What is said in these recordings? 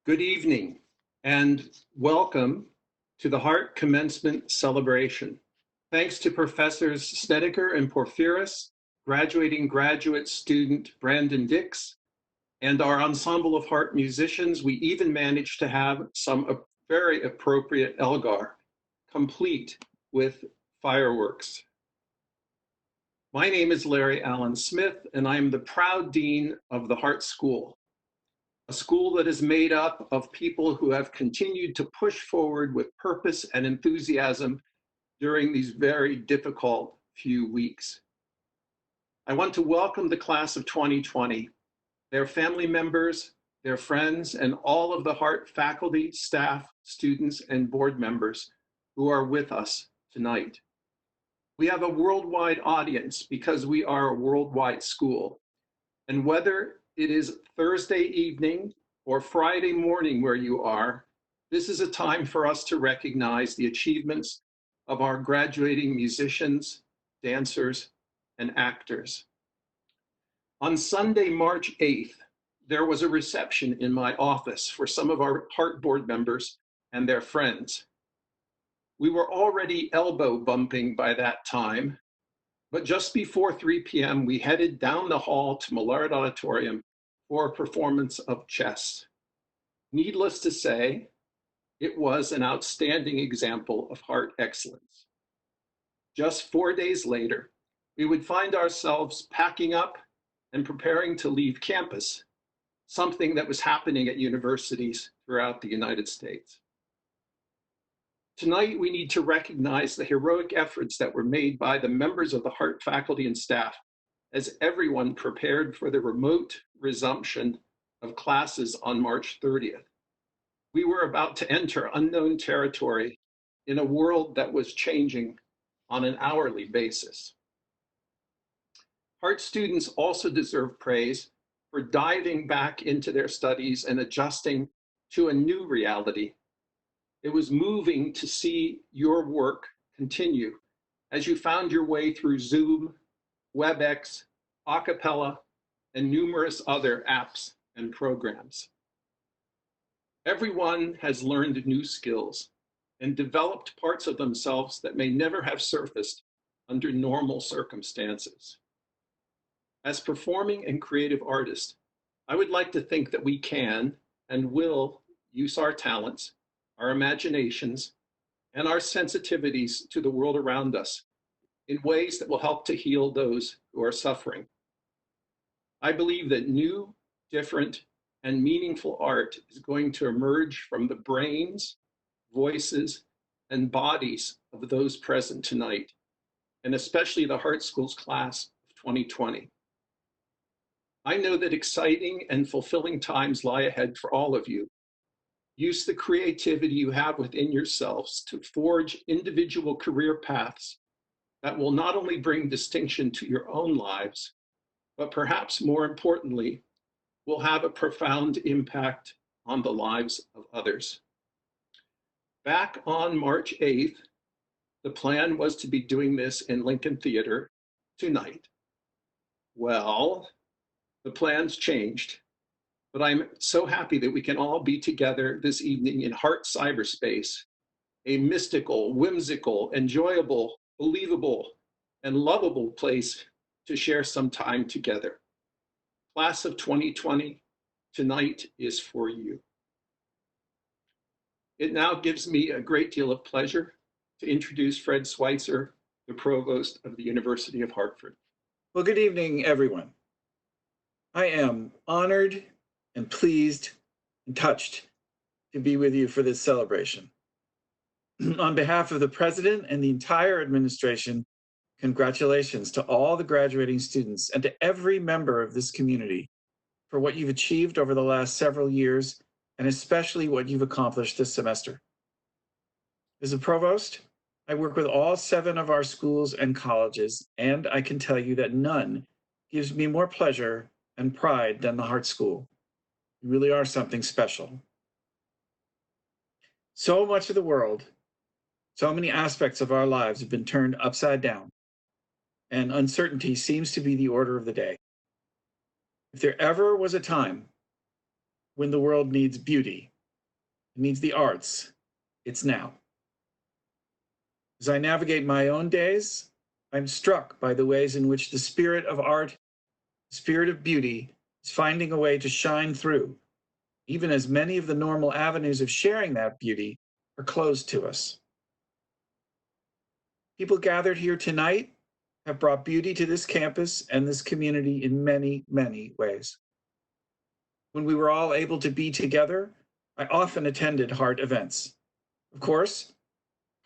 Good evening and welcome to the Hartt Commencement celebration. Thanks to Professors Snedeker and Porphyris, graduating graduate student Brandon Dix, and our ensemble of Hartt musicians, we even managed to have some very appropriate Elgar, complete with fireworks. My name is Larry Allen Smith, and I am the proud dean of the Hartt School, a school that is made up of people who have continued to push forward with purpose and enthusiasm during these very difficult few weeks. I want to welcome the class of 2020, their family members, their friends, and all of the Hartt faculty, staff, students, and board members who are with us tonight. We have a worldwide audience because we are a worldwide school. And whether it is Thursday evening or Friday morning where you are, this is a time for us to recognize the achievements of our graduating musicians, dancers, and actors. On Sunday, March 8th, there was a reception in my office for some of our Hartt board members and their friends. We were already elbow bumping by that time, but just before 3 p.m., we headed down the hall to Millard Auditorium for a performance of chess. Needless to say, it was an outstanding example of Hartt excellence. Just 4 days later, we would find ourselves packing up and preparing to leave campus, something that was happening at universities throughout the United States. Tonight, we need to recognize the heroic efforts that were made by the members of the Hartt faculty and staff as everyone prepared for the remote resumption of classes on March 30th. We were about to enter unknown territory in a world that was changing on an hourly basis. Hartt students also deserve praise were diving back into their studies and adjusting to a new reality. It was moving to see your work continue as you found your way through Zoom, WebEx, Acapella, and numerous other apps and programs. Everyone has learned new skills and developed parts of themselves that may never have surfaced under normal circumstances. As performing and creative artists, I would like to think that we can and will use our talents, our imaginations, and our sensitivities to the world around us in ways that will help to heal those who are suffering. I believe that new, different, and meaningful art is going to emerge from the brains, voices, and bodies of those present tonight, and especially the Hartt School's class of 2020. I know that exciting and fulfilling times lie ahead for all of you. Use the creativity you have within yourselves to forge individual career paths that will not only bring distinction to your own lives, but perhaps more importantly, will have a profound impact on the lives of others. Back on March 8th, the plan was to be doing this in Lincoln Theater tonight. Well, the plans changed, but I'm so happy that we can all be together this evening in Hartt cyberspace, a mystical, whimsical, enjoyable, believable, and lovable place to share some time together. Class of 2020, tonight is for you. It now gives me a great deal of pleasure to introduce Fred Schweitzer, the Provost of the University of Hartford. Well, good evening, everyone. I am honored and pleased and touched to be with you for this celebration. On behalf of the President and the entire administration, congratulations to all the graduating students and to every member of this community for what you've achieved over the last several years, and especially what you've accomplished this semester. As a provost, I work with all 7 of our schools and colleges, and I can tell you that none gives me more pleasure and pride than the Hartt School. You really are something special. So much of the world, so many aspects of our lives have been turned upside down, and uncertainty seems to be the order of the day. If there ever was a time when the world needs beauty, it needs the arts, it's now. As I navigate my own days, I'm struck by the ways in which the spirit of art, the spirit of beauty, is finding a way to shine through, even as many of the normal avenues of sharing that beauty are closed to us. People gathered here tonight have brought beauty to this campus and this community in many, many ways. When we were all able to be together, I often attended Hartt events. Of course,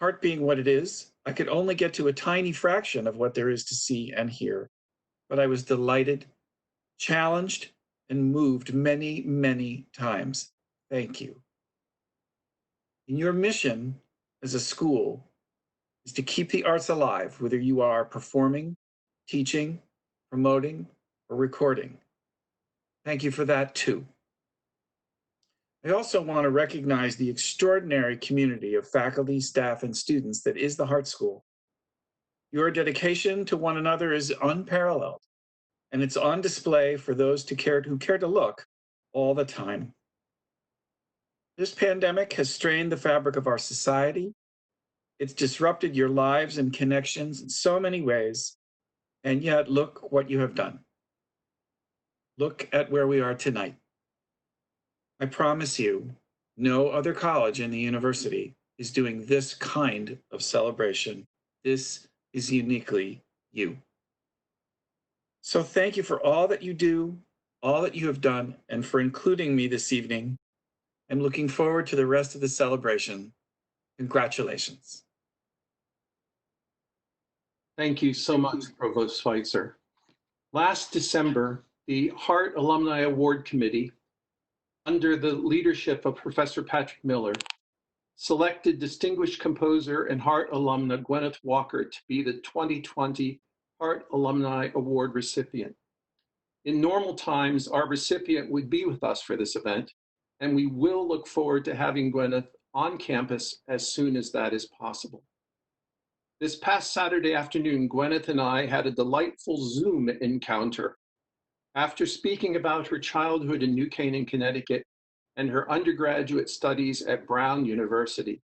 Hartt being what it is, I could only get to a tiny fraction of what there is to see and hear, but I was delighted, challenged, and moved many, many times. Thank you. And your mission as a school is to keep the arts alive, whether you are performing, teaching, promoting, or recording. Thank you for that too. I also want to recognize the extraordinary community of faculty, staff, and students that is the Hartt School. Your dedication to one another is unparalleled, and it's on display for those who care to look all the time. This pandemic has strained the fabric of our society. It's disrupted your lives and connections in so many ways, and yet look what you have done. Look at where we are tonight. I promise you, no other college in the university is doing this kind of celebration. This is uniquely you. So thank you for all that you do, all that you have done, and for including me this evening. I'm looking forward to the rest of the celebration. Congratulations. Thank you so much, Provost Schweitzer. Last December, the Hartt Alumni Award Committee, under the leadership of Professor Patrick Miller, selected distinguished composer and Hartt alumna Gwyneth Walker to be the 2020 Hartt Alumni Award recipient. In normal times, our recipient would be with us for this event, and we will look forward to having Gwyneth on campus as soon as that is possible. This past Saturday afternoon, Gwyneth and I had a delightful Zoom encounter. After speaking about her childhood in New Canaan, Connecticut, and her undergraduate studies at Brown University,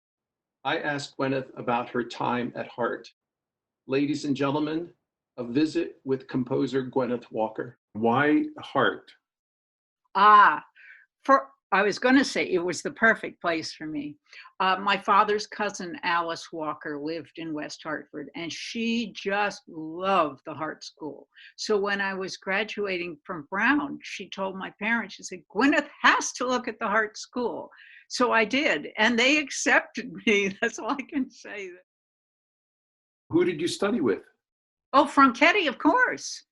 I asked Gwyneth about her time at Hartt. Ladies and gentlemen, a visit with composer Gwyneth Walker. Why Hartt? I was going to say it was the perfect place for me. My father's cousin, Alice Walker, lived in West Hartford, and she just loved the Hartt School. So when I was graduating from Brown, she told my parents, she said, Gwyneth has to look at the Hartt School. So I did, and they accepted me. That's all I can say. Who did you study with? Oh, Franchetti, of course.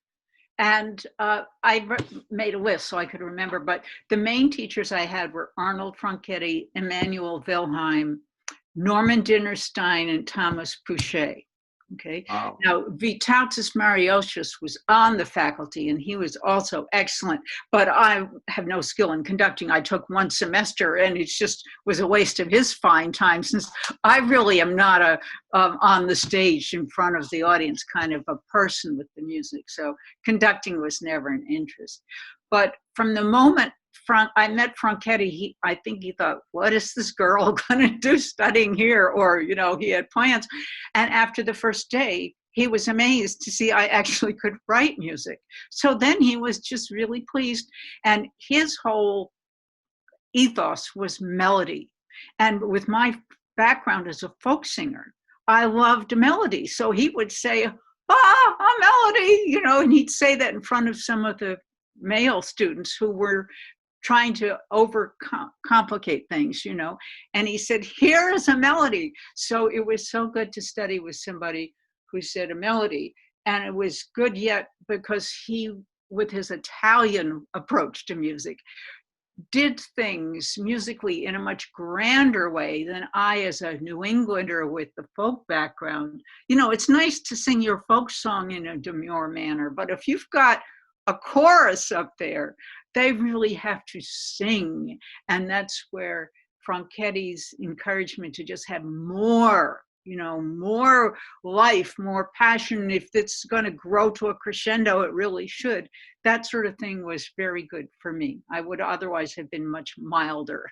And I made a list so I could remember, but the main teachers I had were Arnold Franchetti, Emanuel Wilhelm, Norman Dinnerstein, and Thomas Pouchet. Okay. Wow. Now, Vytautas Mariocius was on the faculty, and he was also excellent, but I have no skill in conducting. I took one semester, and it just was a waste of his fine time, since I really am not a on the stage in front of the audience kind of a person with the music. So conducting was never an interest. But from the moment I met Franchetti, I think he thought, what is this girl going to do studying here? Or, you know, he had plans. And after the first day, he was amazed to see I actually could write music. So then he was just really pleased. And his whole ethos was melody. And with my background as a folk singer, I loved a melody. So he would say, a melody, you know, and he'd say that in front of some of the male students who were trying to overcomplicate things, you know. And he said, here is a melody. So it was so good to study with somebody who said a melody. And it was good yet because he, with his Italian approach to music, did things musically in a much grander way than I, as a New Englander with the folk background. You know, it's nice to sing your folk song in a demure manner, but if you've got a chorus up there, they really have to sing. And that's where Franchetti's encouragement to just have more, you know, more life, more passion. If it's going to grow to a crescendo, it really should. That sort of thing was very good for me. I would otherwise have been much milder.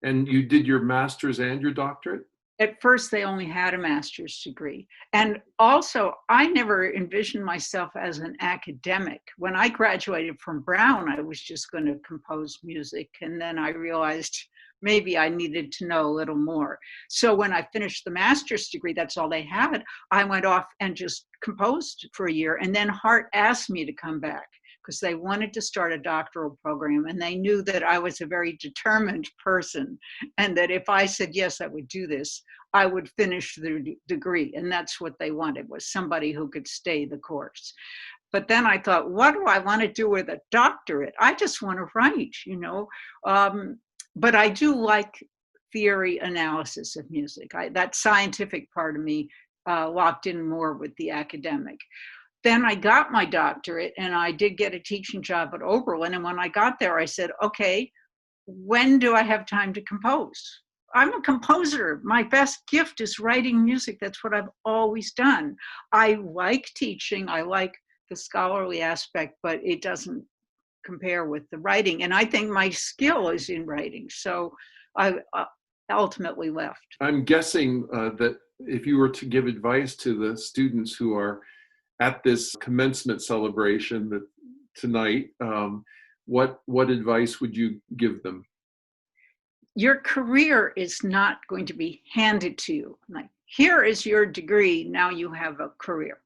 And you did your master's and your doctorate? At first, they only had a master's degree. And also, I never envisioned myself as an academic. When I graduated from Brown, I was just going to compose music. And then I realized maybe I needed to know a little more. So when I finished the master's degree, that's all they had. I went off and just composed for a year. And then Hartt asked me to come back, because they wanted to start a doctoral program, and they knew that I was a very determined person, and that if I said, yes, I would do this, I would finish the degree. And that's what they wanted, was somebody who could stay the course. But then I thought, what do I want to do with a doctorate? I just want to write, you know. But I do like theory analysis of music. That scientific part of me locked in more with the academic. Then I got my doctorate, and I did get a teaching job at Oberlin. And when I got there, I said, okay, when do I have time to compose? I'm a composer. My best gift is writing music. That's what I've always done. I like teaching. I like the scholarly aspect, but it doesn't compare with the writing. And I think my skill is in writing. So I ultimately left. I'm guessing that if you were to give advice to the students who are at this commencement celebration that tonight, what advice would you give them? Your career is not going to be handed to you. Like, here is your degree, now you have a career.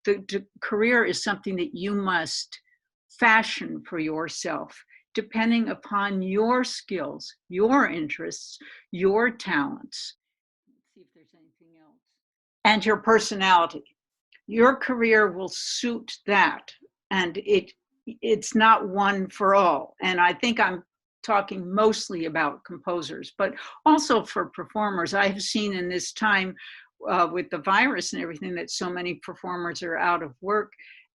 The career is something that you must fashion for yourself, depending upon your skills, your interests, your talents. Let's see if there's anything else. And your personality. Your career will suit that, and it's not one for all. And I think I'm talking mostly about composers, but also for performers. I have seen in this time with the virus and everything that so many performers are out of work,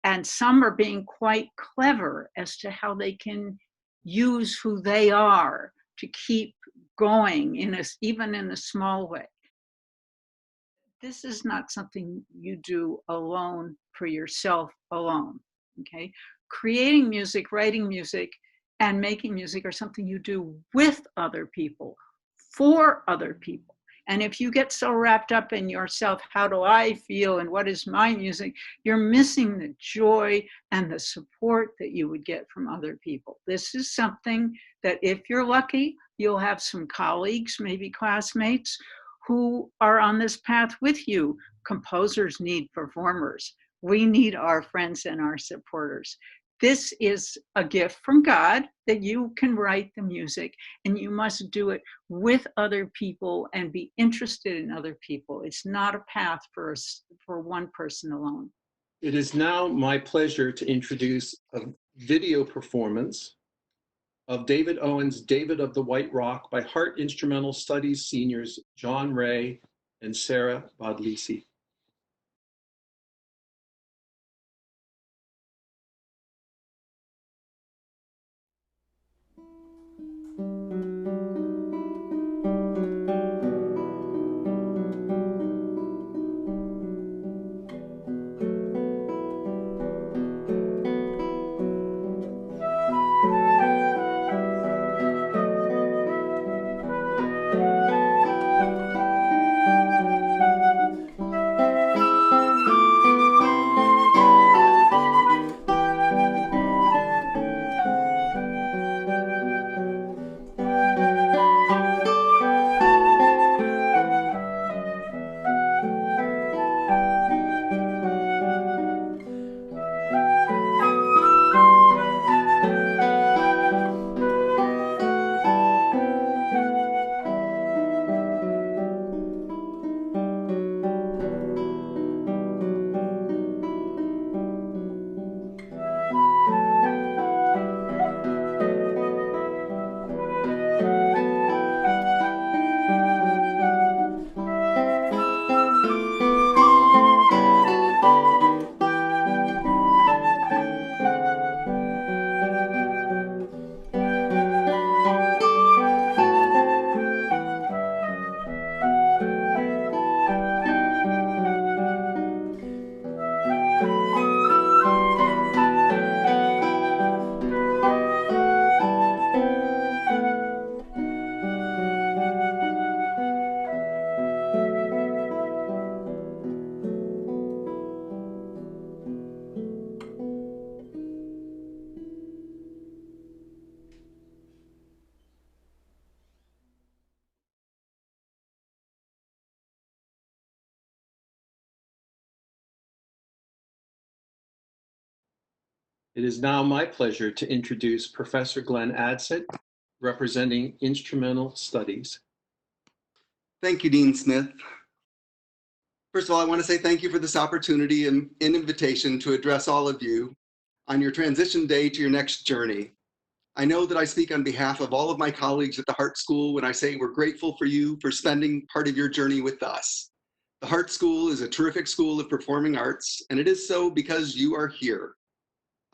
And some are being quite clever as to how they can use who they are to keep going even in a small way. This is not something you do alone for yourself alone, okay? Creating music, writing music, and making music are something you do with other people, for other people. And if you get so wrapped up in yourself, how do I feel and what is my music, you're missing the joy and the support that you would get from other people. This is something that if you're lucky, you'll have some colleagues, maybe classmates, who are on this path with you. Composers need performers. We need our friends and our supporters. This is a gift from God that you can write the music, and you must do it with other people and be interested in other people. It's not a path for one person alone. It is now my pleasure to introduce a video performance of David Owen's David of the White Rock by Hartt Instrumental Studies seniors John Ray and Sarah Bodlisi. It is now my pleasure to introduce Professor Glenn Adsett, representing Instrumental Studies. Thank you, Dean Smith. First of all, I want to say thank you for this opportunity and invitation to address all of you on your transition day to your next journey. I know that I speak on behalf of all of my colleagues at the Hartt School when I say we're grateful for you for spending part of your journey with us. The Hartt School is a terrific school of performing arts, and it is so because you are here.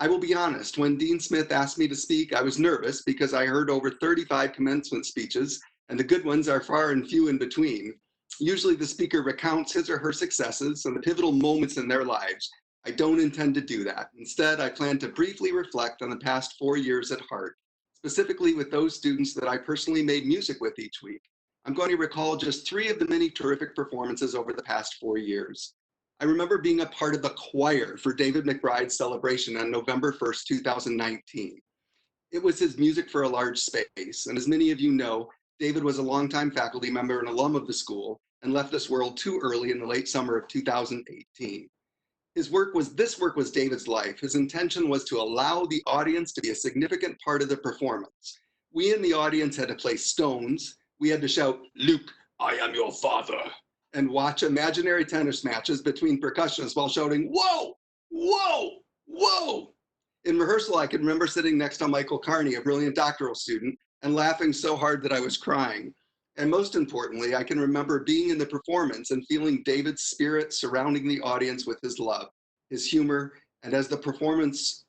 I will be honest, when Dean Smith asked me to speak, I was nervous because I heard over 35 commencement speeches, and the good ones are far and few in between. Usually the speaker recounts his or her successes and the pivotal moments in their lives. I don't intend to do that. Instead, I plan to briefly reflect on the past 4 years at Hartt, specifically with those students that I personally made music with each week. I'm going to recall just 3 of the many terrific performances over the past 4 years. I remember being a part of the choir for David McBride's celebration on November 1st, 2019. It was his Music for a Large Space, and as many of you know, David was a longtime faculty member and alum of the school and left this world too early in the late summer of 2018. This work was David's life. His intention was to allow the audience to be a significant part of the performance. We in the audience had to play stones. We had to shout, "Luke, I am your father," and watch imaginary tennis matches between percussionists while shouting, "Whoa, whoa, whoa." In rehearsal, I can remember sitting next to Michael Carney, a brilliant doctoral student, and laughing so hard that I was crying. And most importantly, I can remember being in the performance and feeling David's spirit surrounding the audience with his love, his humor, And as the performance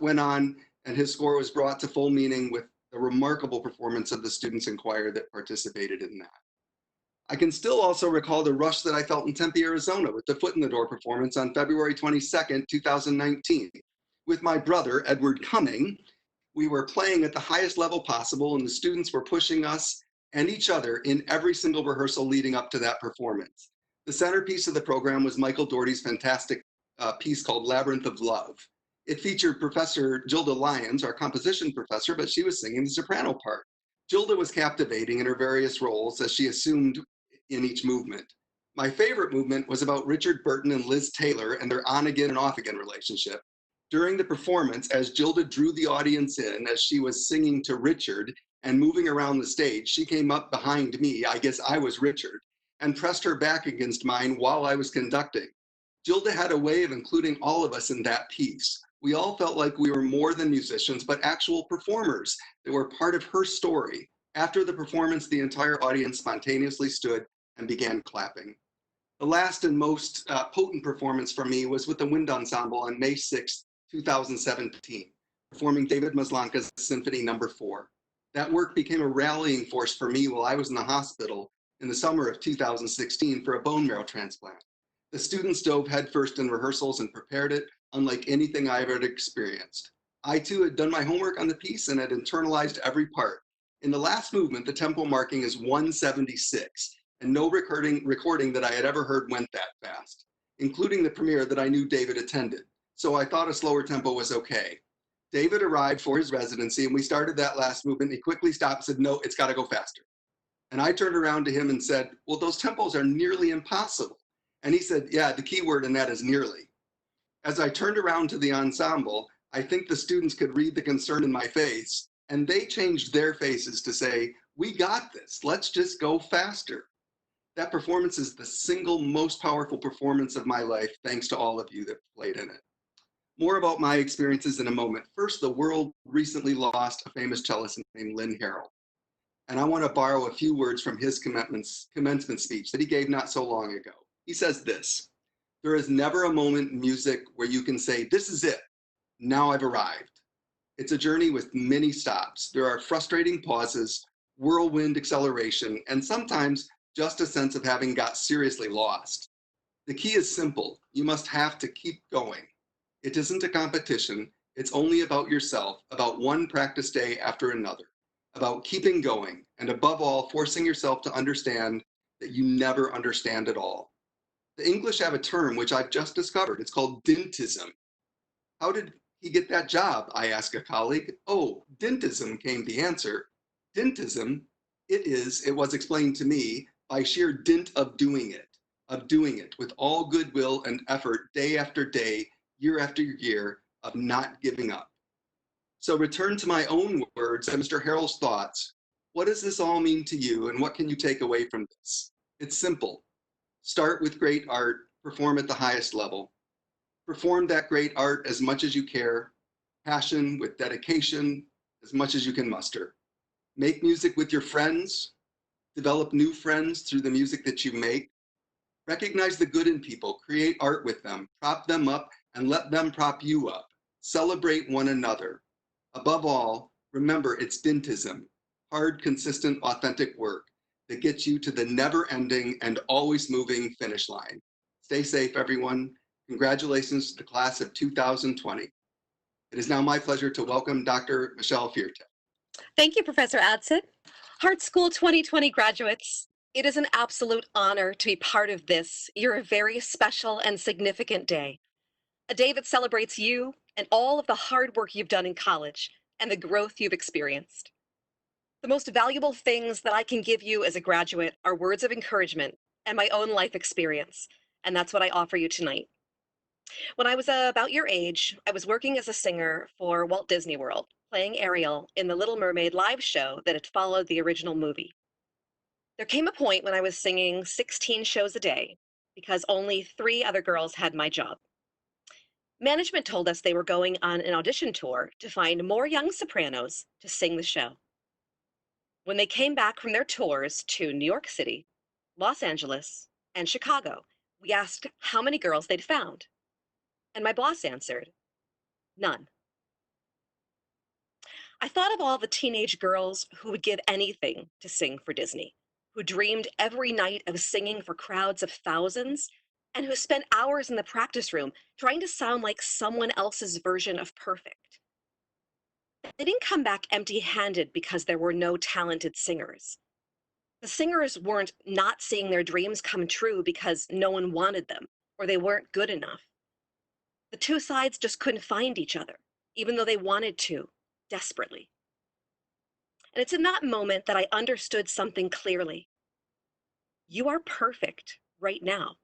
went on and his score was brought to full meaning with the remarkable performance of the students in choir that participated in that. I can still also recall the rush that I felt in Tempe, Arizona with the Foot in the Door performance on February 22nd, 2019. With my brother, Edward Cumming, we were playing at the highest level possible and the students were pushing us and each other in every single rehearsal leading up to that performance. The centerpiece of the program was Michael Dougherty's fantastic piece called Labyrinth of Love. It featured Professor Gilda Lyons, our composition professor, but she was singing the soprano part. Gilda was captivating in her various roles as she assumed in each movement. My favorite movement was about Richard Burton and Liz Taylor and their on-again and off-again relationship. During the performance, as Gilda drew the audience in as she was singing to Richard and moving around the stage, she came up behind me, I guess I was Richard, and pressed her back against mine while I was conducting. Gilda had a way of including all of us in that piece. We all felt like we were more than musicians, but actual performers that were part of her story. After the performance, the entire audience spontaneously stood and began clapping. The last and most potent performance for me was with the Wind Ensemble on May 6, 2017, performing David Maslanka's Symphony No. 4. That work became a rallying force for me while I was in the hospital in the summer of 2016 for a bone marrow transplant. The students dove headfirst in rehearsals and prepared it unlike anything I ever experienced. I too had done my homework on the piece and had internalized every part. In the last movement, the tempo marking is 176, and no recording that I had ever heard went that fast, including the premiere that I knew David attended. So I thought a slower tempo was okay. David arrived for his residency and we started that last movement. He quickly stopped and said, no, it's got to go faster. And I turned around to him and said, well, those tempos are nearly impossible. And he said, yeah, the key word in that is nearly. As I turned around to the ensemble, I think the students could read the concern in my face, and they changed their faces to say, we got this, let's just go faster. That performance is the single most powerful performance of my life, thanks to all of you that played in it. More about my experiences in a moment. First, the world recently lost a famous cellist named Lynn Harrell. And I want to borrow a few words from his commencement speech that he gave not so long ago. He says this: there is never a moment in music where you can say, this is it, now I've arrived. It's a journey with many stops. There are frustrating pauses, whirlwind acceleration, and sometimes just a sense of having got seriously lost. The key is simple. You must have to keep going. It isn't a competition. It's only about yourself, about one practice day after another, about keeping going, and above all, forcing yourself to understand that you never understand at all. The English have a term which I've just discovered. It's called dentism. How did he get that job? I asked a colleague. Oh, dentism, came the answer. Dentism, it was explained to me, by sheer dint of doing it with all goodwill and effort day after day, year after year, of not giving up. So return to my own words and Mr. Harrell's thoughts. What does this all mean to you, and what can you take away from this? It's simple. Start with great art, perform at the highest level. Perform that great art as much as you care, passion with dedication, as much as you can muster. Make music with your friends, develop new friends through the music that you make. Recognize the good in people, create art with them, prop them up, and let them prop you up. Celebrate one another. Above all, remember it's dentism, hard, consistent, authentic work that gets you to the never-ending and always moving finish line. Stay safe, everyone. Congratulations to the class of 2020. It is now my pleasure to welcome Dr. Michelle Fierte. Thank you, Professor Adsit. Hartt School 2020 graduates, it is an absolute honor to be part of this, your very special and significant day. A day that celebrates you and all of the hard work you've done in college and the growth you've experienced. The most valuable things that I can give you as a graduate are words of encouragement and my own life experience, and that's what I offer you tonight. When I was about your age, I was working as a singer for Walt Disney World, playing Ariel in the Little Mermaid live show that had followed the original movie. There came a point when I was singing 16 shows a day because only 3 other girls had my job. Management told us they were going on an audition tour to find more young sopranos to sing the show. When they came back from their tours to New York City, Los Angeles, and Chicago, we asked how many girls they'd found. And my boss answered, none. I thought of all the teenage girls who would give anything to sing for Disney, who dreamed every night of singing for crowds of thousands, and who spent hours in the practice room trying to sound like someone else's version of perfect. They didn't come back empty handed because there were no talented singers. The singers weren't not seeing their dreams come true because no one wanted them or they weren't good enough. The two sides just couldn't find each other, even though they wanted to, desperately. And it's in that moment that I understood something clearly. You are perfect right now.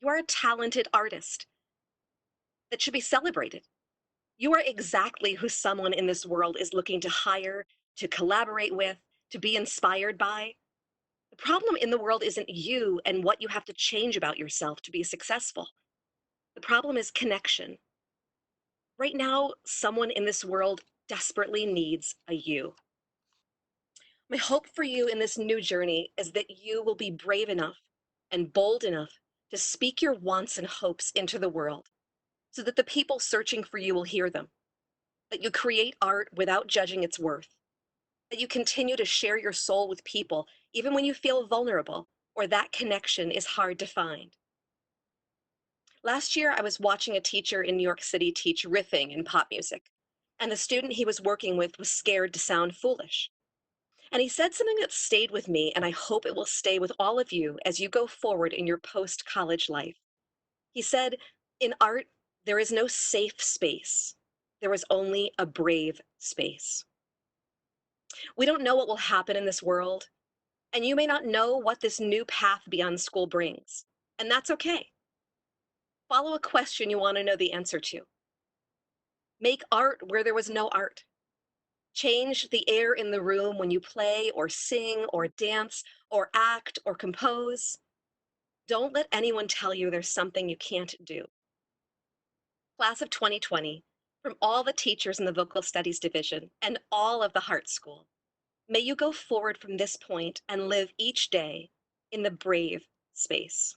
You are a talented artist that should be celebrated. You are exactly who someone in this world is looking to hire, to collaborate with, to be inspired by. The problem in the world isn't you and what you have to change about yourself to be successful. The problem is connection. Right now, someone in this world desperately needs a you. My hope for you in this new journey is that you will be brave enough and bold enough to speak your wants and hopes into the world so that the people searching for you will hear them, that you create art without judging its worth, that you continue to share your soul with people even when you feel vulnerable or that connection is hard to find. Last year, I was watching a teacher in New York City teach riffing in pop music, and the student he was working with was scared to sound foolish. And he said something that stayed with me, and I hope it will stay with all of you as you go forward in your post-college life. He said, in art, there is no safe space. There is only a brave space. We don't know what will happen in this world, and you may not know what this new path beyond school brings, and that's okay. Follow a question you want to know the answer to. Make art where there was no art. Change the air in the room when you play or sing or dance or act or compose. Don't let anyone tell you there's something you can't do. Class of 2020, from all the teachers in the Vocal Studies Division and all of the Hartt School, may you go forward from this point and live each day in the brave space.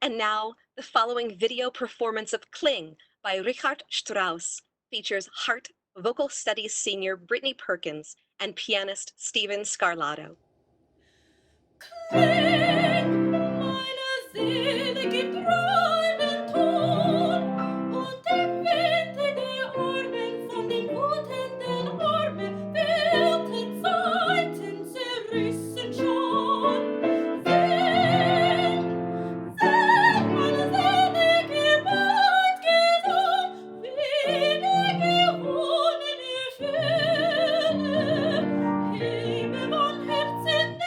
And now, the following video performance of Kling by Richard Strauss features Hartt Vocal Studies senior Brittany Perkins and pianist Steven Scarlato. Kling, meine Seele gibt reinen Ton, und der Wind in die Armen von den wütenden Armen wilde Zeiten zerrissen schon. Wenn meine Seele gemeint gesund, wie gewonnene Schöne, hebe mein Herz in die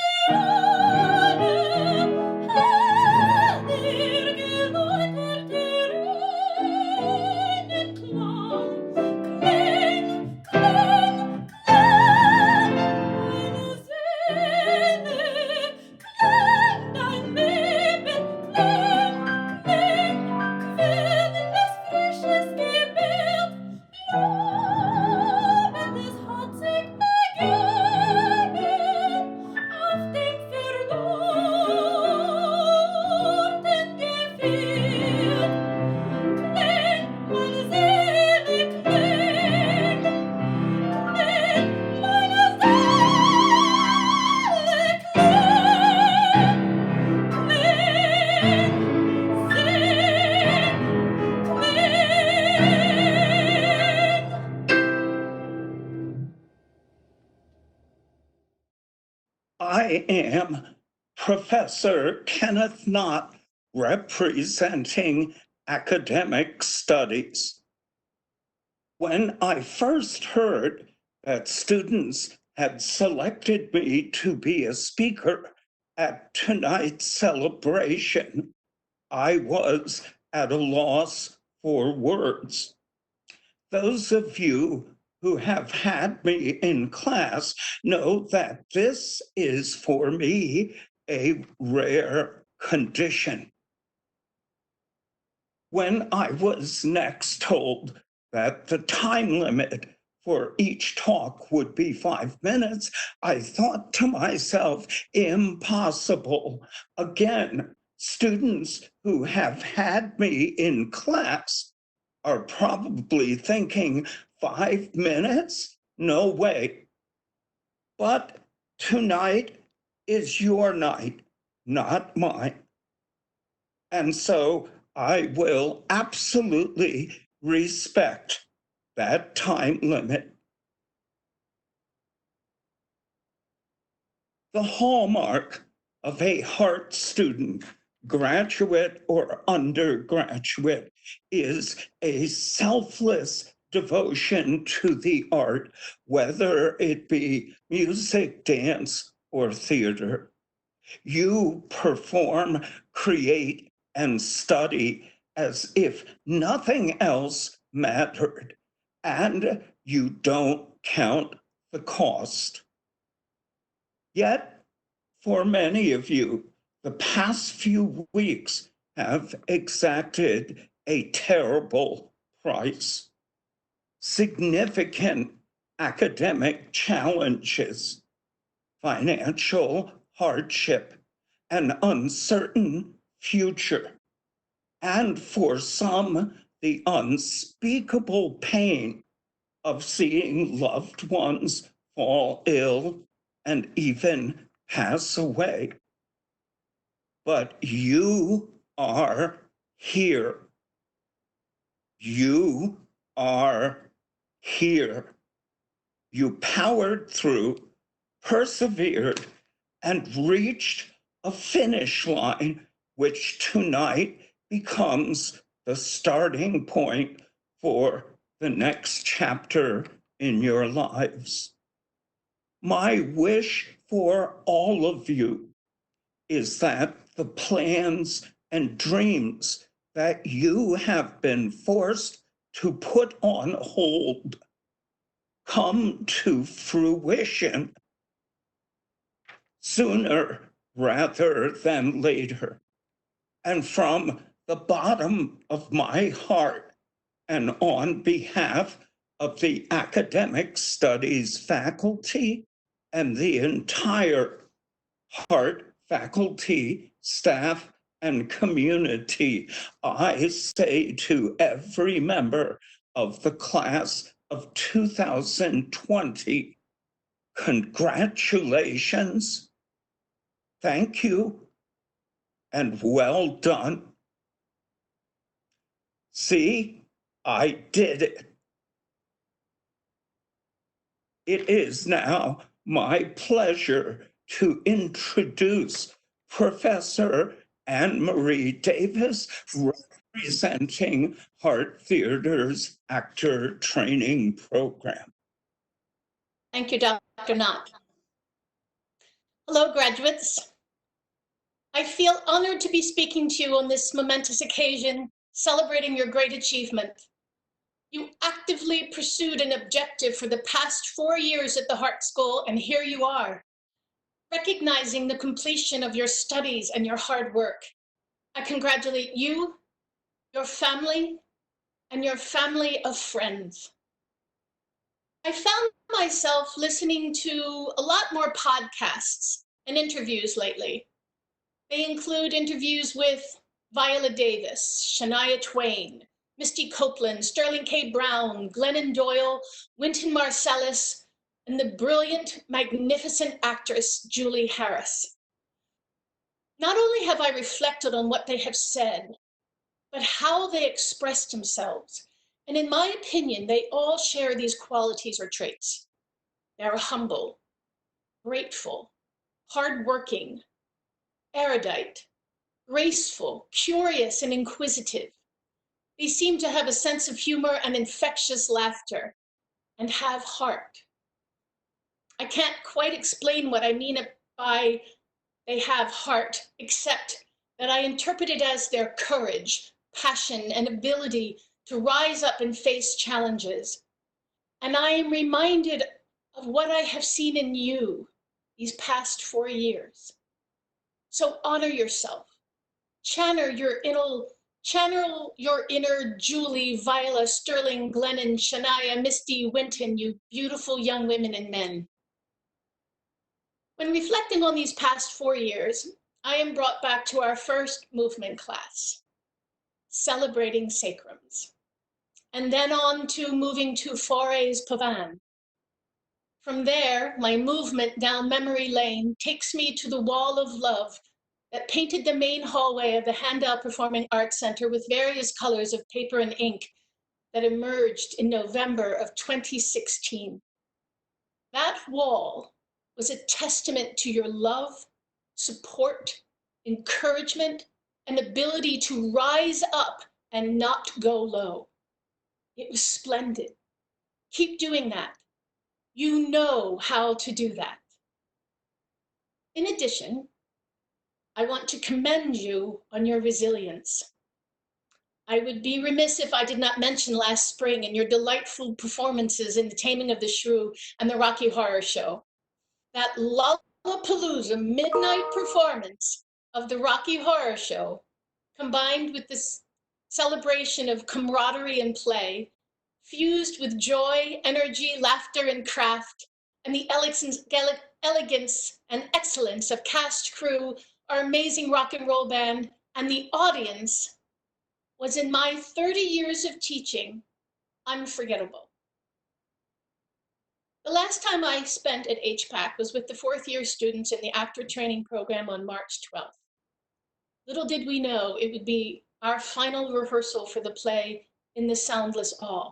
I am Professor Kenneth Knott, representing academic studies. When I first heard that students had selected me to be a speaker at tonight's celebration, I was at a loss for words. Those of you who have had me in class know that this is for me a rare condition. When I was next told that the time limit for each talk would be 5 minutes, I thought to myself, impossible. Again, Students who have had me in class are probably thinking, 5 minutes? No way. But tonight is your night, not mine. And so I will absolutely respect that time limit. The hallmark of a Hartt student, graduate or undergraduate, is a selfless devotion to the art, whether it be music, dance, or theater. You perform, create, and study as if nothing else mattered, and you don't count the cost. Yet, for many of you, the past few weeks have exacted a terrible price. Significant academic challenges, financial hardship, an uncertain future, and for some, the unspeakable pain of seeing loved ones fall ill and even pass away. But you are here. You are here. You powered through, persevered, and reached a finish line, which tonight becomes the starting point for the next chapter in your lives. My wish for all of you is that the plans and dreams that you have been forced to put on hold come to fruition sooner rather than later. And from the bottom of my heart, and on behalf of the academic studies faculty and the entire Hartt faculty, staff, and community, I say to every member of the class of 2020, congratulations, thank you, and well done. See, I did it. It is now my pleasure to introduce Professor Anne Marie Davis, representing Hartt Theater's Actor Training Program. Thank you, Dr. Knott. Hello, graduates. I feel honored to be speaking to you on this momentous occasion, celebrating your great achievement. You actively pursued an objective for the past 4 years at the Hartt School, and here you are, recognizing the completion of your studies and your hard work. I congratulate you, your family, and your family of friends. I found myself listening to a lot more podcasts and interviews lately. They include interviews with Viola Davis, Shania Twain, Misty Copeland, Sterling K. Brown, Glennon Doyle, Wynton Marsalis, and the brilliant, magnificent actress Julie Harris. Not only have I reflected on what they have said, but how they expressed themselves. And in my opinion, they all share these qualities or traits. They're humble, grateful, hardworking, erudite, graceful, curious, and inquisitive. They seem to have a sense of humor and infectious laughter, and have heart. I can't quite explain what I mean by they have heart, except that I interpret it as their courage, passion, and ability to rise up and face challenges. And I am reminded of what I have seen in you these past 4 years. So honor yourself. Channel your inner Julie, Viola, Sterling, Glennon, Shania, Misty, Wynton, you beautiful young women and men. When reflecting on these past 4 years, I am brought back to our first movement class, celebrating sacrums, and then on to moving to Fauré's Pavane. From there, my movement down memory lane takes me to the wall of love that painted the main hallway of the Handel Performing Arts Center with various colors of paper and ink that emerged in November of 2016. That wall was a testament to your love, support, encouragement, and ability to rise up and not go low. It was splendid. Keep doing that. You know how to do that. In addition, I want to commend you on your resilience. I would be remiss if I did not mention last spring and your delightful performances in The Taming of the Shrew and the Rocky Horror Show. That Lollapalooza midnight performance of the Rocky Horror Show, combined with this celebration of camaraderie and play, fused with joy, energy, laughter, and craft, and the elegance and excellence of cast, crew, our amazing rock and roll band, and the audience, was in my 30 years of teaching unforgettable. The last time I spent at HPAC was with the fourth year students in the actor training program on March 12th. Little did we know it would be our final rehearsal for the play In the Soundless Awe.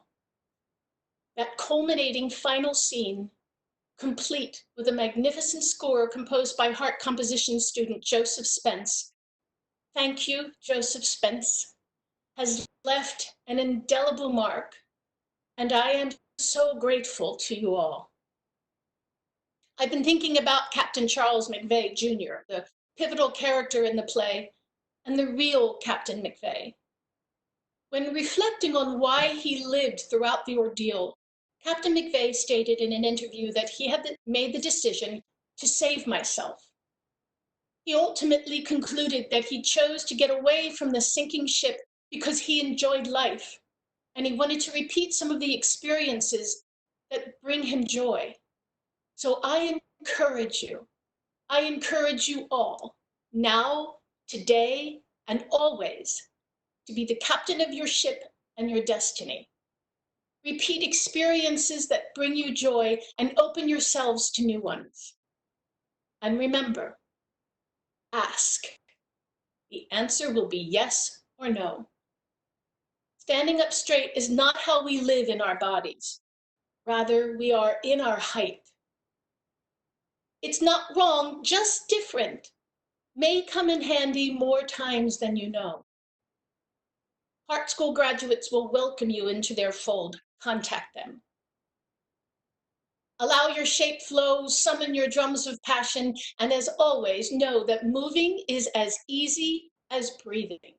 That culminating final scene, complete with a magnificent score composed by Hartt composition student Joseph Spence. Thank you, Joseph Spence, has left an indelible mark, and I am so grateful to you all. I've been thinking about Captain Charles McVeigh Jr., the pivotal character in the play, and the real Captain McVeigh. When reflecting on why he lived throughout the ordeal, Captain McVeigh stated in an interview that he had made the decision to save myself. He ultimately concluded that he chose to get away from the sinking ship because he enjoyed life, and he wanted to repeat some of the experiences that bring him joy. So I encourage you all, now, today, and always, to be the captain of your ship and your destiny. Repeat experiences that bring you joy and open yourselves to new ones. And remember, ask. The answer will be yes or no. Standing up straight is not how we live in our bodies. Rather, we are in our height. It's not wrong, just different. May come in handy more times than you know. Hartt School graduates will welcome you into their fold. Contact them. Allow your shape flow, summon your drums of passion, and as always, know that moving is as easy as breathing.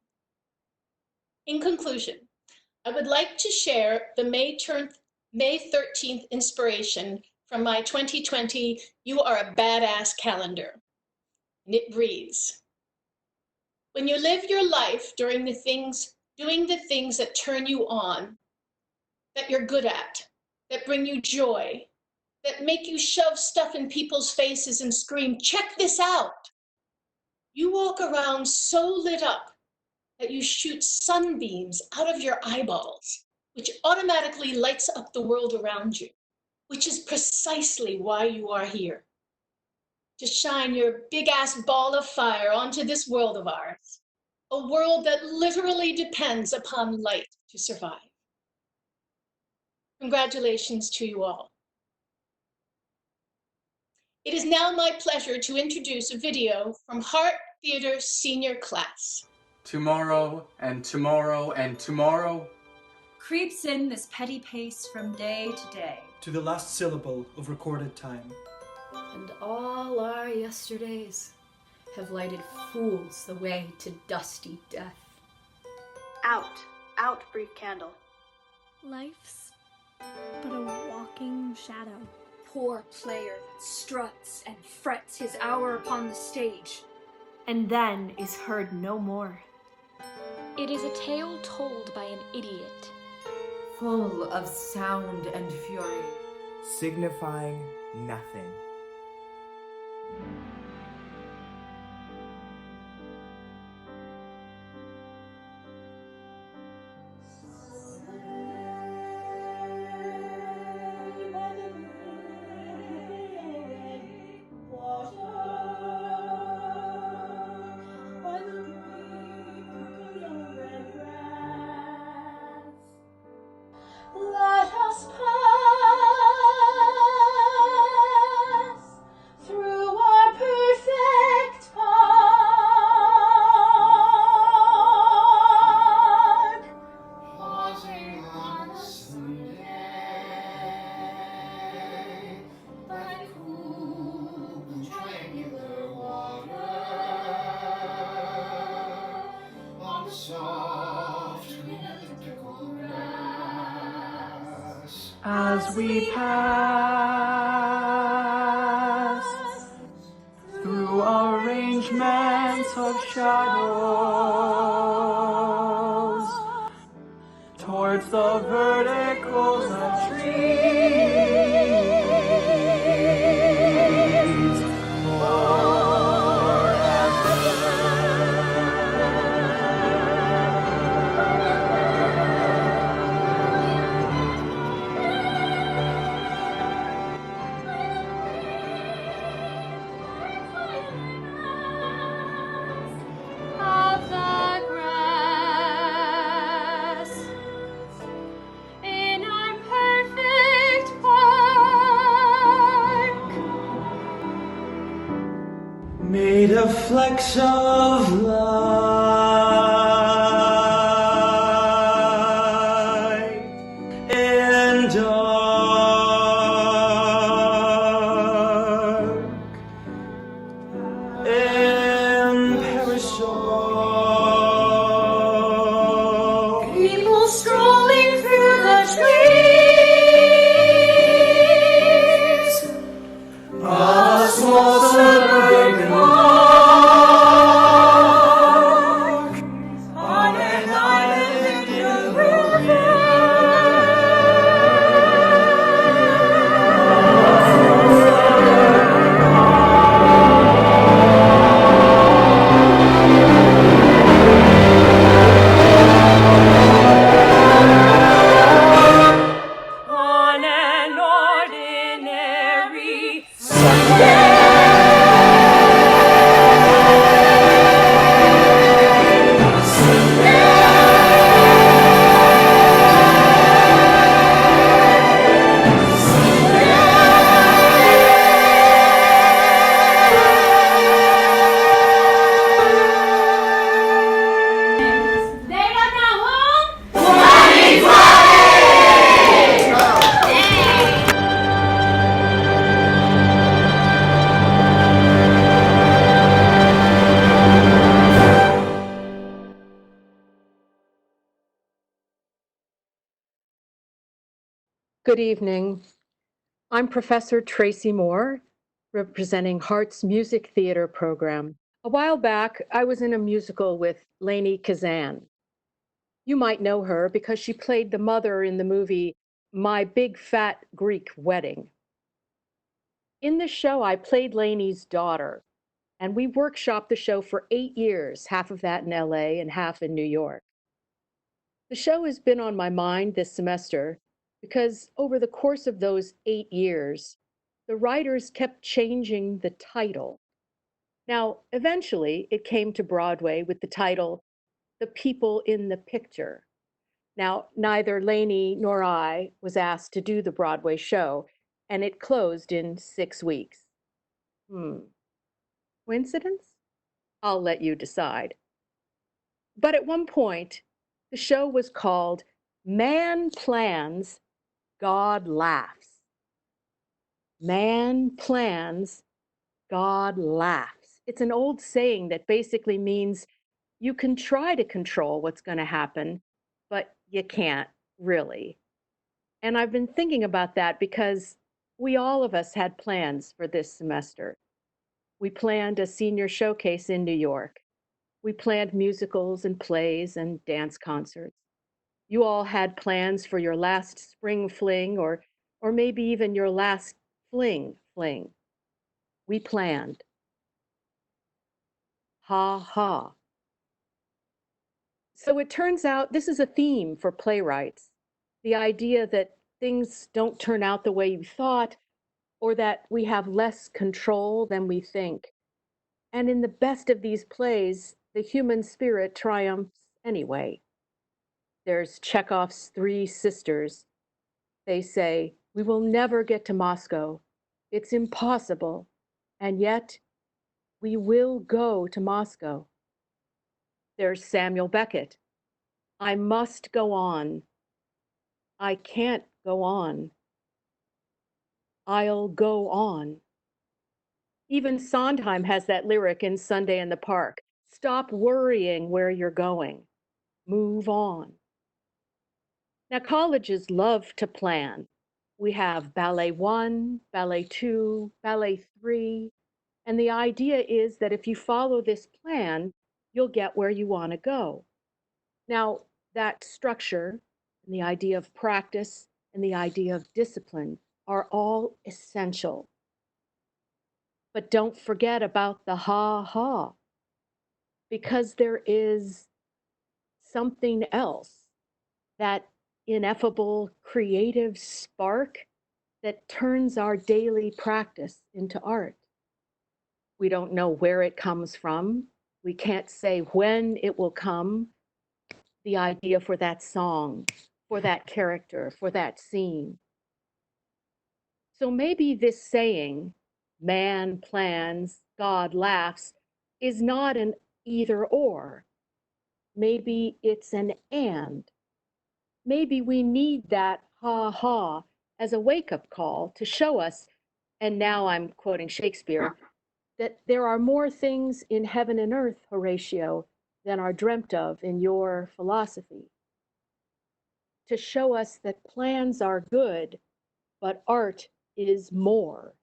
In conclusion, I would like to share the May 13th inspiration from my 2020 You Are a Badass calendar. And it reads, when you live your life doing the things that turn you on, that you're good at, that bring you joy, that make you shove stuff in people's faces and scream, check this out. You walk around so lit up that you shoot sunbeams out of your eyeballs, which automatically lights up the world around you, which is precisely why you are here. To shine your big-ass ball of fire onto this world of ours, a world that literally depends upon light to survive. Congratulations to you all. It is now my pleasure to introduce a video from Hartt Theater Senior Class. Tomorrow and tomorrow and tomorrow creeps in this petty pace from day to day, to the last syllable of recorded time. And all our yesterdays have lighted fools the way to dusty death. Out, out, brief candle. Life's but a walking shadow. Poor player that struts and frets his hour upon the stage, and then is heard no more. It is a tale told by an idiot, full of sound and fury, signifying nothing. as we pass through arrangements of shadows towards the verticals of trees of the grass in our perfect park. made of flecks of light and dark and perishable. People strolling through the trees. A small suburban park on an island in the On an ordinary They don't know who? Good evening. I'm Professor Tracy Moore, representing Hartt's Music Theater program. A while back, I was in a musical with Lainie Kazan. You might know her because she played the mother in the movie My Big Fat Greek Wedding. In the show, I played Lainie's daughter, and we workshopped the show for 8 years, half of that in LA and half in New York. The show has been on my mind this semester because over the course of those 8 years, the writers kept changing the title. Now, eventually, it came to Broadway with the title, The People in the Picture. Now, neither Lainie nor I was asked to do the Broadway show, and it closed in 6 weeks. Coincidence? I'll let you decide. But at one point, the show was called Man Plans, God Laughs. Man plans, God laughs. It's an old saying that basically means you can try to control what's going to happen, but you can't really. And I've been thinking about that because all of us had plans for this semester. We planned a senior showcase in New York. We planned musicals and plays and dance concerts. You all had plans for your last spring fling or maybe even your last fling. We planned. Ha ha. So it turns out this is a theme for playwrights. The idea that things don't turn out the way you thought, or that we have less control than we think. And in the best of these plays, the human spirit triumphs anyway. There's Chekhov's Three Sisters. They say, we will never get to Moscow. It's impossible. And yet, we will go to Moscow. There's Samuel Beckett. I must go on. I can't go on. I'll go on. Even Sondheim has that lyric in Sunday in the Park. Stop worrying where you're going. Move on. Now, colleges love to plan. We have Ballet 1, Ballet 2, Ballet 3, and the idea is that if you follow this plan, you'll get where you want to go. Now, that structure and the idea of practice and the idea of discipline are all essential. But don't forget about the ha-ha, because there is something else, that ineffable creative spark that turns our daily practice into art. We don't know where it comes from. We can't say when it will come. The idea for that song, for that character, for that scene. So maybe this saying, man plans, God laughs, is not an either or. Maybe it's an and. Maybe we need that ha-ha as a wake-up call to show us, and now I'm quoting Shakespeare, that there are more things in heaven and earth, Horatio, than are dreamt of in your philosophy. To show us that plans are good, but art is more.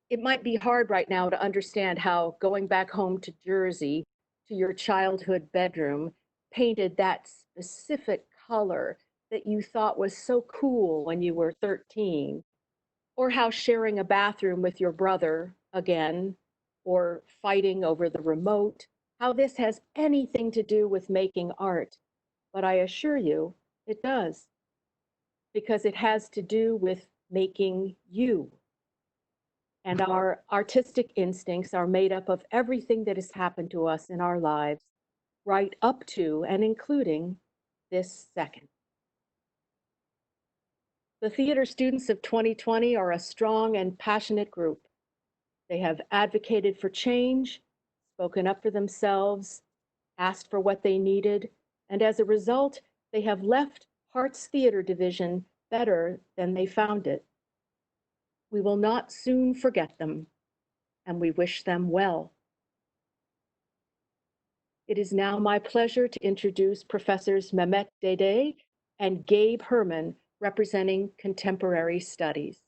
It might be hard right now to understand how going back home to Jersey, to your childhood bedroom, painted that specific color that you thought was so cool when you were 13, or how sharing a bathroom with your brother again, or fighting over the remote, how this has anything to do with making art. But I assure you, it does, because it has to do with making you. And our artistic instincts are made up of everything that has happened to us in our lives, right up to and including this second. The theater students of 2020 are a strong and passionate group. They have advocated for change, spoken up for themselves, asked for what they needed, and as a result, they have left Hartt's theater division better than they found it. We will not soon forget them, and we wish them well. It is now my pleasure to introduce Professors Mehmet Dede and Gabe Herman, representing Contemporary Studies.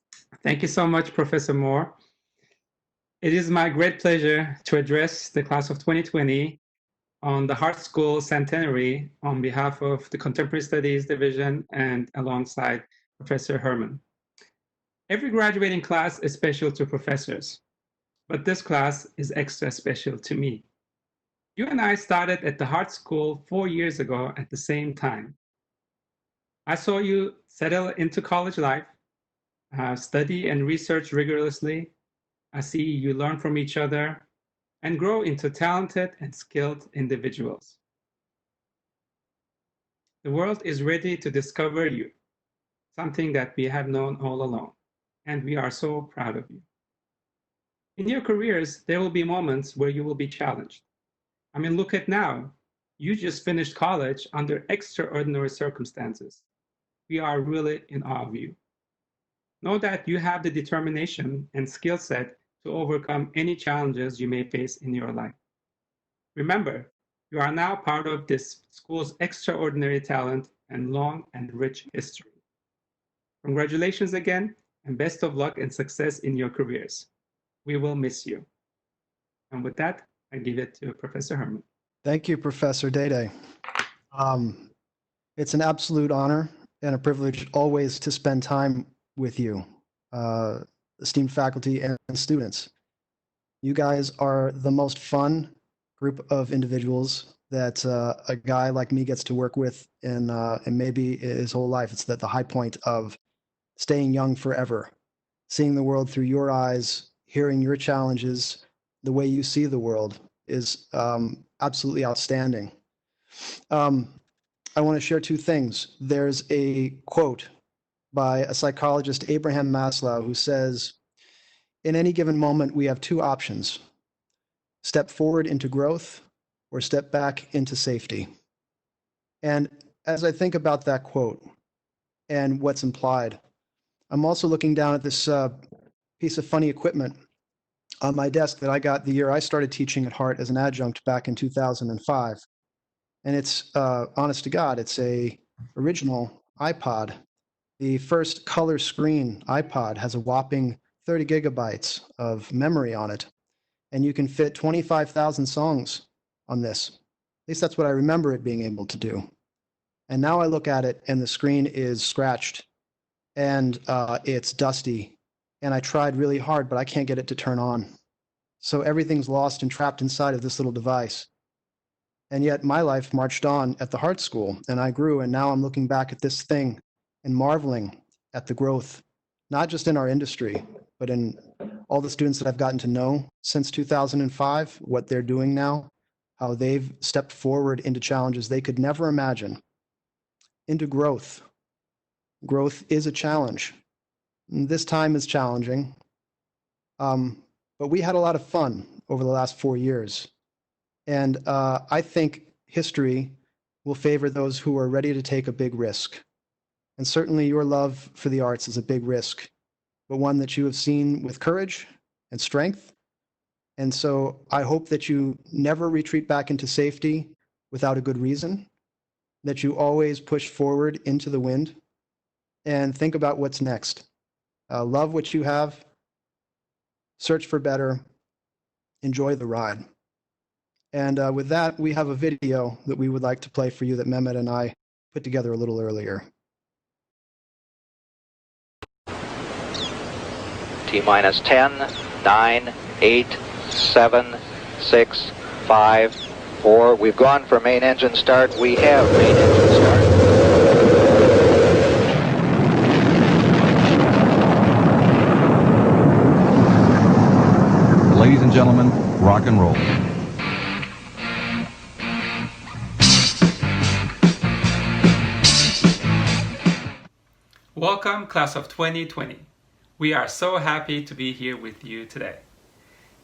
Thank you so much, Professor Moore. It is my great pleasure to address the class of 2020 on the Hartt School Centenary on behalf of the Contemporary Studies Division and alongside Professor Herman. Every graduating class is special to professors, but this class is extra special to me. You and I started at the Hartt School 4 years ago at the same time. I saw you settle into college life, study and research rigorously. I see you learn from each other and grow into talented and skilled individuals. The world is ready to discover you, something that we have known all along, and we are so proud of you. In your careers, there will be moments where you will be challenged. I mean, look at now. You just finished college under extraordinary circumstances. We are really in awe of you. Know that you have the determination and skill set to overcome any challenges you may face in your life. Remember, you are now part of this school's extraordinary talent and long and rich history. Congratulations again, and best of luck and success in your careers. We will miss you. And with that, I give it to Professor Herman. Thank you, Professor Dede. It's an absolute honor and a privilege always to spend time with you, esteemed faculty and students. You guys are the most fun group of individuals that a guy like me gets to work with in maybe his whole life. It's the high point of staying young forever, seeing the world through your eyes, hearing your challenges, the way you see the world is absolutely outstanding. I want to share two things. There's a quote by a psychologist, Abraham Maslow, who says, in any given moment, we have two options: step forward into growth or step back into safety. And as I think about that quote and what's implied, I'm also looking down at this piece of funny equipment on my desk that I got the year I started teaching at Hartt as an adjunct back in 2005. And it's, honest to God, it's a original iPod. The first color screen iPod has a whopping 30 gigabytes of memory on it, and you can fit 25,000 songs on this. At least that's what I remember it being able to do. And now I look at it and the screen is scratched and it's dusty. And I tried really hard, but I can't get it to turn on. So everything's lost and trapped inside of this little device. And yet my life marched on at the Hartt School, and I grew, and now I'm looking back at this thing and marveling at the growth, not just in our industry, but in all the students that I've gotten to know since 2005, what they're doing now, how they've stepped forward into challenges they could never imagine, into growth. Growth is a challenge. This time is challenging, but we had a lot of fun over the last 4 years. And I think history will favor those who are ready to take a big risk. And certainly your love for the arts is a big risk, but one that you have seen with courage and strength. And so I hope that you never retreat back into safety without a good reason, that you always push forward into the wind and think about what's next. Love what you have, search for better, enjoy the ride. And with that, we have a video that we would like to play for you that Mehmet and I put together a little earlier. T-minus 10, 9, 8, 7, 6, 5, 4. We've gone for main engine start. We have main engine start. Ladies and gentlemen, rock and roll. Welcome, class of 2020. We are so happy to be here with you today.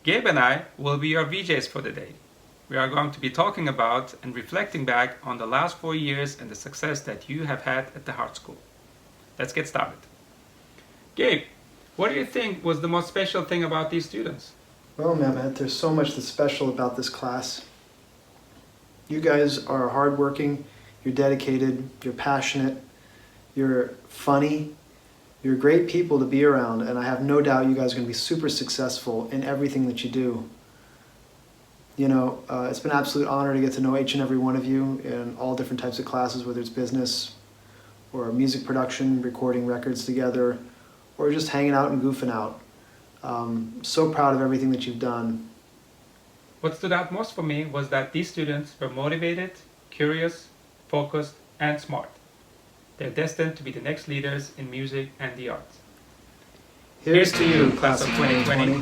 Gabe and I will be your VJs for the day. We are going to be talking about and reflecting back on the last 4 years and the success that you have had at the Hartt School. Let's get started. Gabe, what do you think was the most special thing about these students? Well, Mehmet, there's so much that's special about this class. You guys are hardworking, you're dedicated, you're passionate, you're funny, you're great people to be around, and I have no doubt you guys are going to be super successful in everything that you do. You know, it's been an absolute honor to get to know each and every one of you in all different types of classes, whether it's business or music production, recording records together, or just hanging out and goofing out. So proud of everything that you've done. What stood out most for me was that these students were motivated, curious, focused, and smart. They're destined to be the next leaders in music and the arts. Here's to you, class of 2020.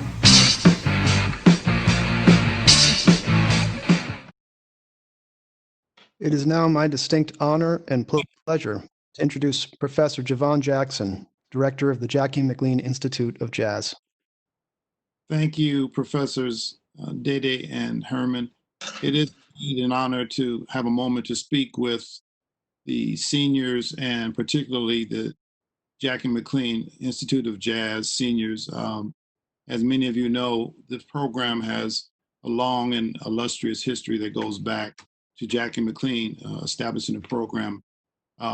It is now my distinct honor and pleasure to introduce Professor Javon Jackson, Director of the Jackie McLean Institute of Jazz. Thank you, Professors Dede and Herman. It is an honor to have a moment to speak with the seniors and particularly the Jackie McLean Institute of Jazz seniors. As many of you know, this program has a long and illustrious history that goes back to Jackie McLean establishing the program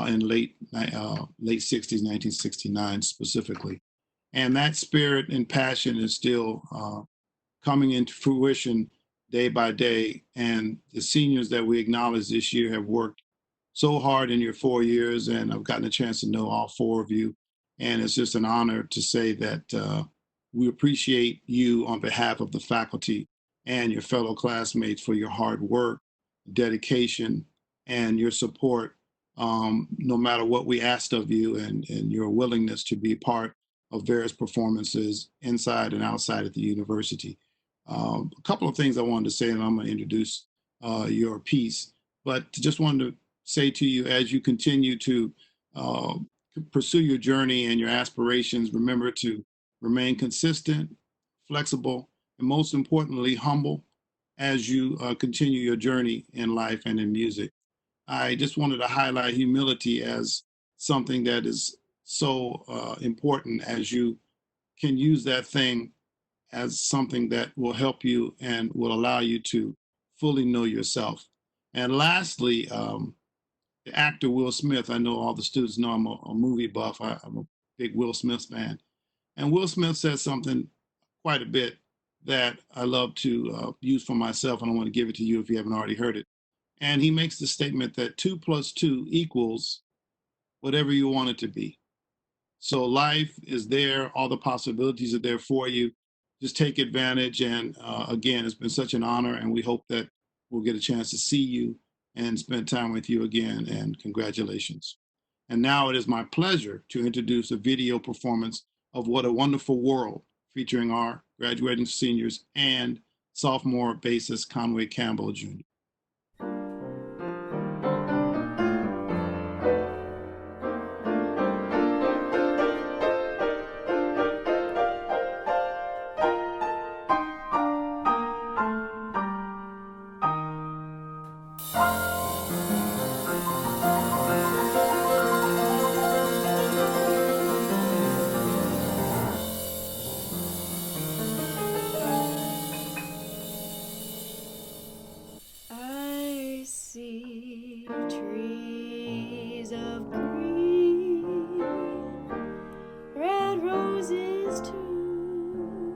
in late 60s, 1969 specifically. And that spirit and passion is still coming into fruition day by day. And the seniors that we acknowledge this year have worked so hard in your 4 years, and I've gotten a chance to know all 4 of you. And it's just an honor to say that we appreciate you on behalf of the faculty and your fellow classmates for your hard work, dedication, and your support, no matter what we asked of you, and your willingness to be part of various performances inside and outside of the university. A couple of things I wanted to say, and I'm going to introduce your piece, but just wanted to say to you, as you continue to pursue your journey and your aspirations, remember to remain consistent, flexible, and most importantly, humble as you continue your journey in life and in music. I just wanted to highlight humility as something that is so important, as you can use that thing as something that will help you and will allow you to fully know yourself. And lastly, the actor Will Smith. I know all the students know I'm a movie buff. I'm a big Will Smith fan. And Will Smith said something quite a bit that I love to use for myself, and I want to give it to you if you haven't already heard it. And he makes the statement that 2 + 2 equals whatever you want it to be. So life is there, all the possibilities are there for you. Just take advantage. And again, it's been such an honor, and we hope that we'll get a chance to see you and spend time with you again. And congratulations. And now it is my pleasure to introduce a video performance of What a Wonderful World, featuring our graduating seniors and sophomore bassist Conway Campbell Jr. I see trees of green, red roses too.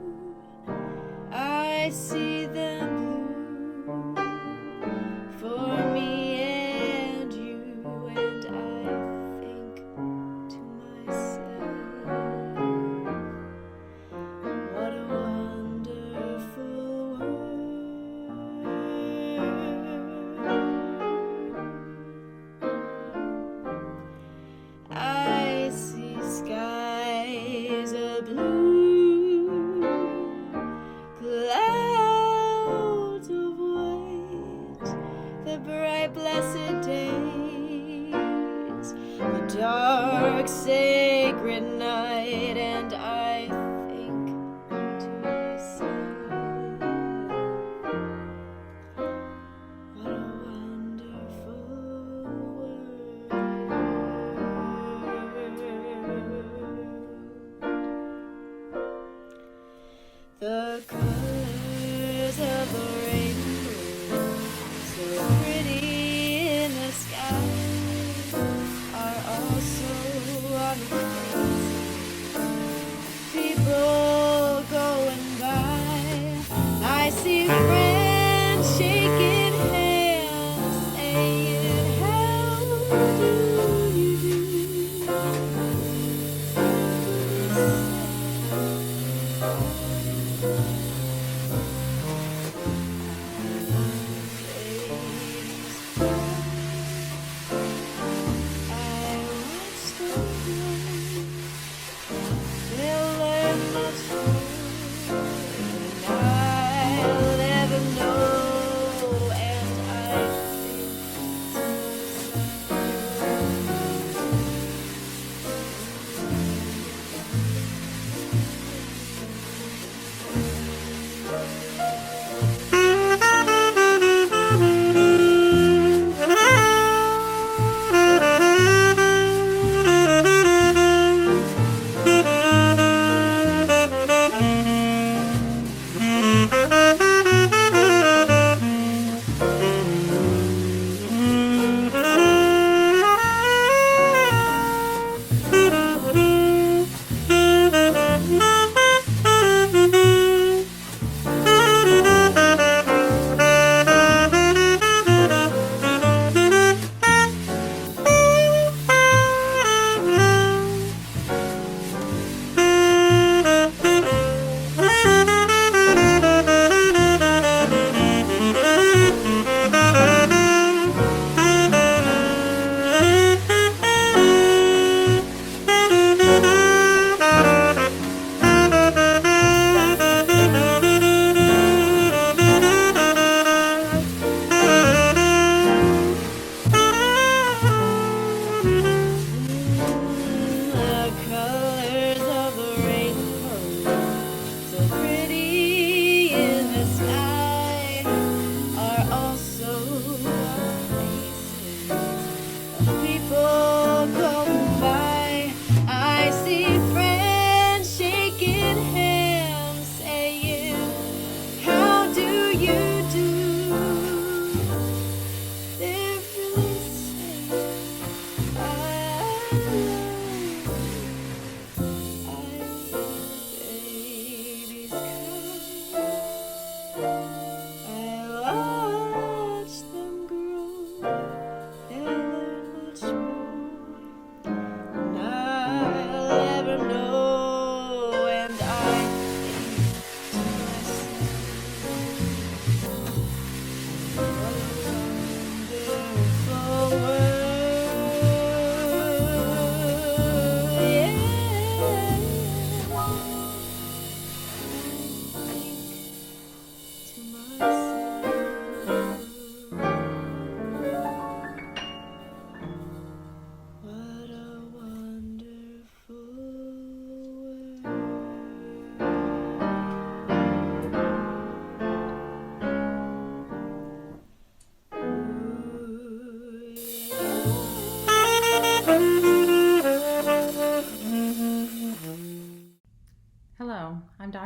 I see them bloom for me and you, and I think to myself, what a wonderful world. I see skies of blue, clouds of white, the bright blessed days, the dark sacred night, and I think to myself, what a wonderful world. The colors of the rainbow, so pretty in the sky, are also on the faces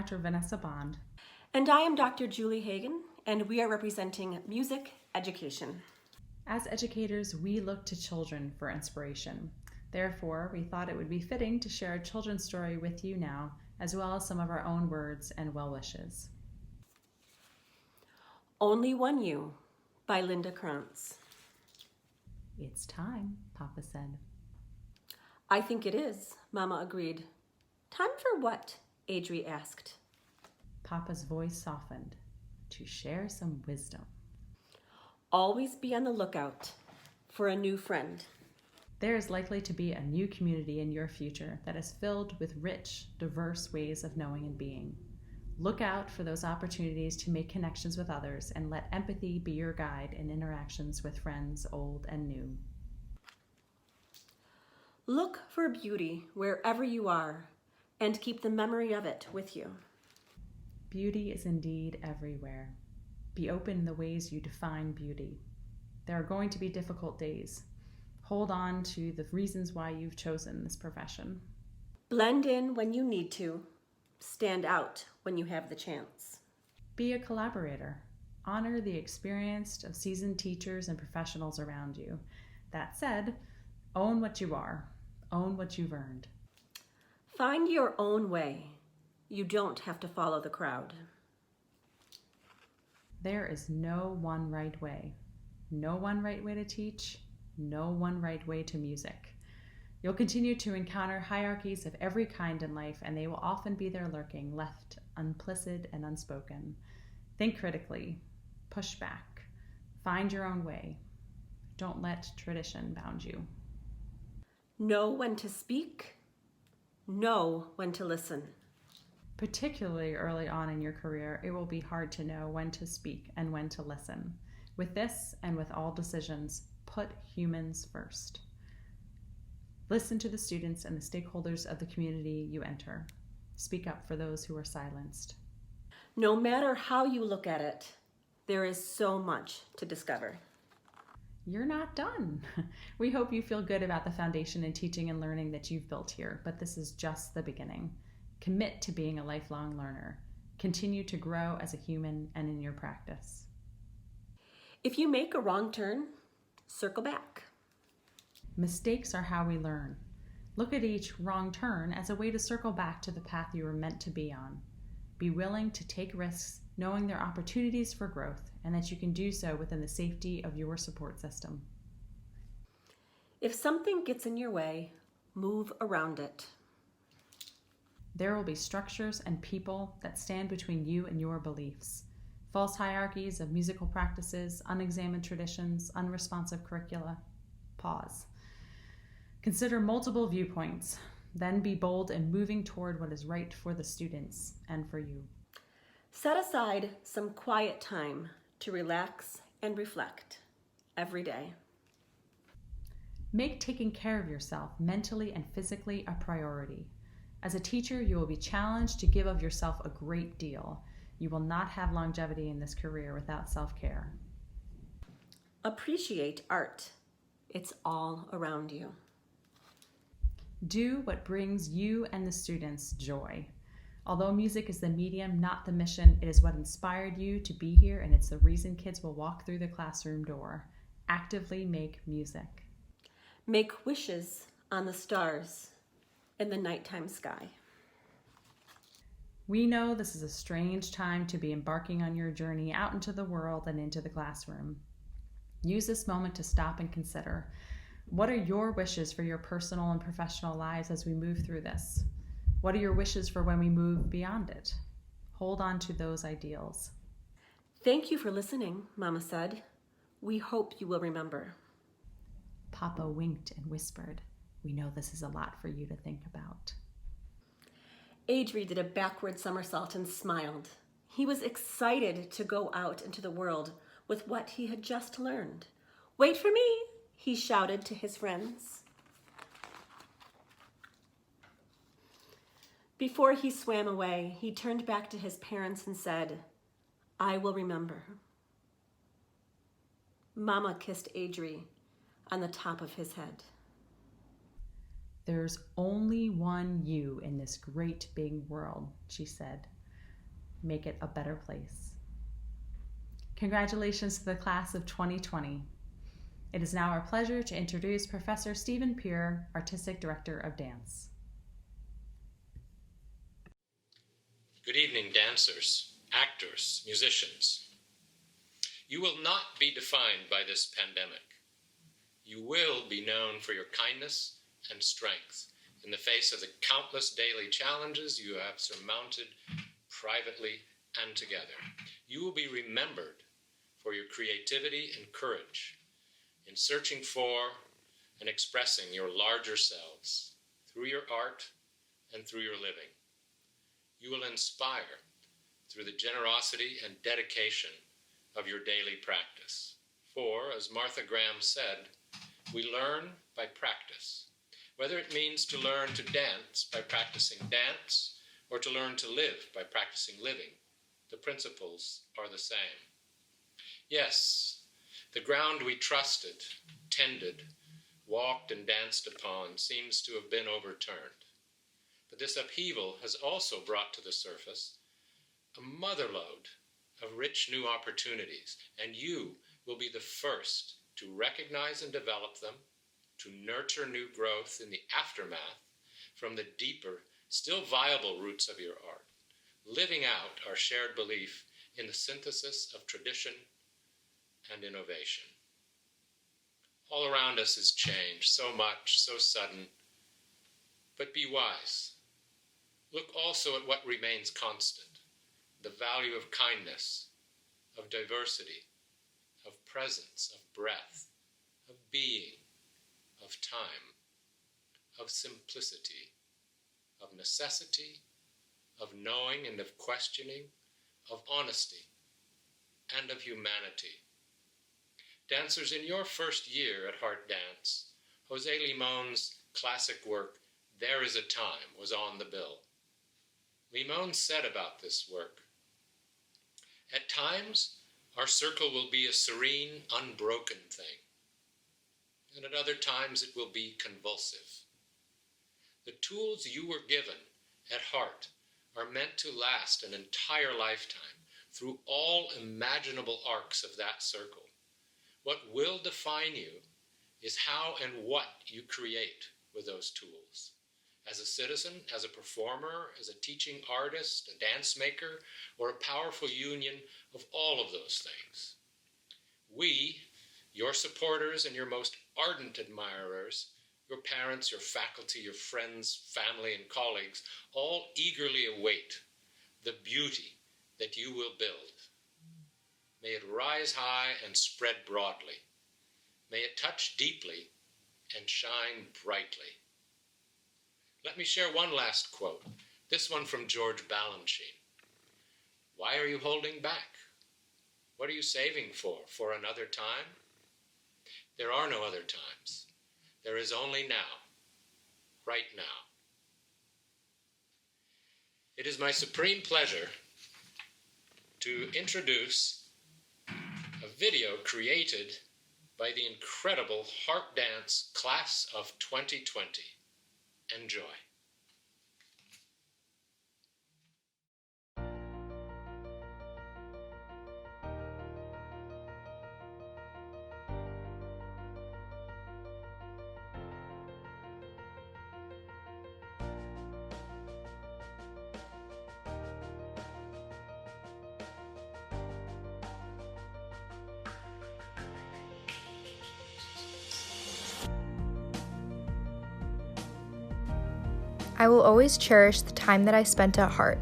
Dr. Vanessa Bond. And I am Dr. Julie Hagan, and we are representing music education. As educators, we look to children for inspiration. Therefore, we thought it would be fitting to share a children's story with you now, as well as some of our own words and well wishes. Only One You by Linda Krantz. It's time, Papa said. I think it is, Mama agreed. Time for what? Adri asked. Papa's voice softened. To share some wisdom. Always be on the lookout for a new friend. There is likely to be a new community in your future that is filled with rich, diverse ways of knowing and being. Look out for those opportunities to make connections with others and let empathy be your guide in interactions with friends old and new. Look for beauty wherever you are and keep the memory of it with you. Beauty is indeed everywhere. Be open in the ways you define beauty. There are going to be difficult days. Hold on to the reasons why you've chosen this profession. Blend in when you need to. Stand out when you have the chance. Be a collaborator. Honor the experience of seasoned teachers and professionals around you. That said, own what you are. Own what you've earned. Find your own way. You don't have to follow the crowd. There is no one right way. No one right way to teach. No one right way to music. You'll continue to encounter hierarchies of every kind in life, and they will often be there lurking, left implicit and unspoken. Think critically. Push back. Find your own way. Don't let tradition bound you. Know when to speak. Know when to listen. Particularly early on in your career, it will be hard to know when to speak and when to listen. With this and with all decisions, put humans first. Listen to the students and the stakeholders of the community you enter. Speak up for those who are silenced. No matter how you look at it, there is so much to discover. You're not done. We hope you feel good about the foundation in teaching and learning that you've built here, but this is just the beginning. Commit to being a lifelong learner. Continue to grow as a human and in your practice. If you make a wrong turn, circle back. Mistakes are how we learn. Look at each wrong turn as a way to circle back to the path you were meant to be on. Be willing to take risks, knowing there are opportunities for growth and that you can do so within the safety of your support system. If something gets in your way, move around it. There will be structures and people that stand between you and your beliefs. False hierarchies of musical practices, unexamined traditions, unresponsive curricula. Pause. Consider multiple viewpoints, then be bold in moving toward what is right for the students and for you. Set aside some quiet time to relax and reflect every day. Make taking care of yourself mentally and physically a priority. As a teacher, you will be challenged to give of yourself a great deal. You will not have longevity in this career without self-care. Appreciate art. It's all around you. Do what brings you and the students joy. Although music is the medium, not the mission, it is what inspired you to be here, and it's the reason kids will walk through the classroom door. Actively make music. Make wishes on the stars in the nighttime sky. We know this is a strange time to be embarking on your journey out into the world and into the classroom. Use this moment to stop and consider. What are your wishes for your personal and professional lives as we move through this? What are your wishes for when we move beyond it? Hold on to those ideals. Thank you for listening, Mama said. We hope you will remember. Papa winked and whispered, "We know this is a lot for you to think about." Adri did a backward somersault and smiled. He was excited to go out into the world with what he had just learned. "Wait for me," he shouted to his friends. Before he swam away, he turned back to his parents and said, "I will remember." Mama kissed Adri on the top of his head. "There's only one you in this great big world," she said. make it a better place. Congratulations to the class of 2020. It is now our pleasure to introduce Professor Stephen Peer, Artistic Director of Dance. Good evening, dancers, actors, musicians. You will not be defined by this pandemic. You will be known for your kindness and strength in the face of the countless daily challenges you have surmounted privately and together. You will be remembered for your creativity and courage in searching for and expressing your larger selves through your art and through your living. You will inspire through the generosity and dedication of your daily practice. For, as Martha Graham said, we learn by practice. Whether it means to learn to dance by practicing dance or to learn to live by practicing living, the principles are the same. Yes, the ground we trusted, tended, walked and danced upon seems to have been overturned. But this upheaval has also brought to the surface a motherlode of rich new opportunities, and you will be the first to recognize and develop them, to nurture new growth in the aftermath from the deeper, still viable roots of your art, living out our shared belief in the synthesis of tradition and innovation. All around us is change, so much, so sudden, but be wise. Look also at what remains constant, the value of kindness, of diversity, of presence, of breath, of being, of time, of simplicity, of necessity, of knowing and of questioning, of honesty, and of humanity. Dancers, in your first year at Hartt Dance, Jose Limon's classic work, There Is a Time, was on the bill. Limon said about this work, "At times, our circle will be a serene, unbroken thing, and at other times it will be convulsive. The tools you were given at Hartt are meant to last an entire lifetime through all imaginable arcs of that circle. What will define you is how and what you create with those tools. As a citizen, as a performer, as a teaching artist, a dance maker, or a powerful union of all of those things. We, your supporters and your most ardent admirers, your parents, your faculty, your friends, family, and colleagues, all eagerly await the beauty that you will build. May it rise high and spread broadly. May it touch deeply and shine brightly." Let me share one last quote, this one from George Balanchine. "Why are you holding back? What are you saving for another time? There are no other times. There is only now, right now." It is my supreme pleasure to introduce a video created by the incredible Hartt Dance Class of 2020. Enjoy. I will always cherish the time that I spent at Hartt.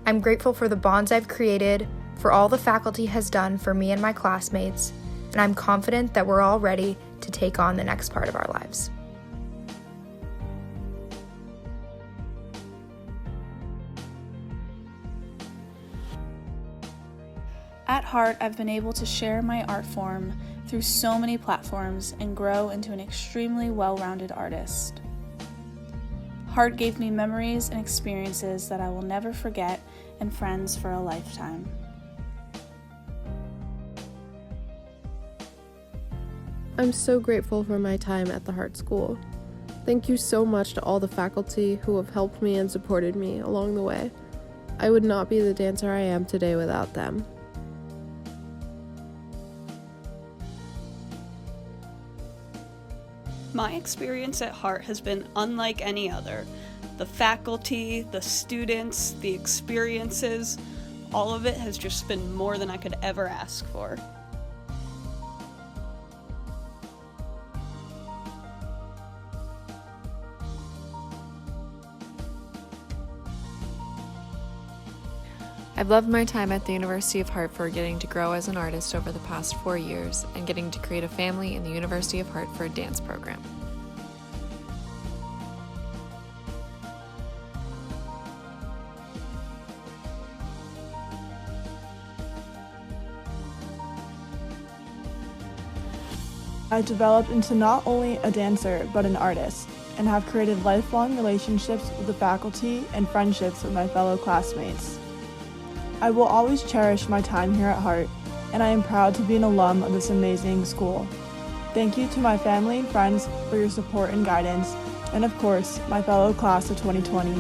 I'm grateful for the bonds I've created, for all the faculty has done for me and my classmates, and I'm confident that we're all ready to take on the next part of our lives. At Hartt, I've been able to share my art form through so many platforms and grow into an extremely well-rounded artist. Hartt gave me memories and experiences that I will never forget and friends for a lifetime. I'm so grateful for my time at the Hartt School. Thank you so much to all the faculty who have helped me and supported me along the way. I would not be the dancer I am today without them. My experience at Hartt has been unlike any other. The faculty, the students, the experiences, all of it has just been more than I could ever ask for. I've loved my time at the University of Hartford, getting to grow as an artist over the past 4 years and getting to create a family in the University of Hartford dance program. I developed into not only a dancer, but an artist, and have created lifelong relationships with the faculty and friendships with my fellow classmates. I will always cherish my time here at Hartt, and I am proud to be an alum of this amazing school. Thank you to my family and friends for your support and guidance, and of course, my fellow class of 2020,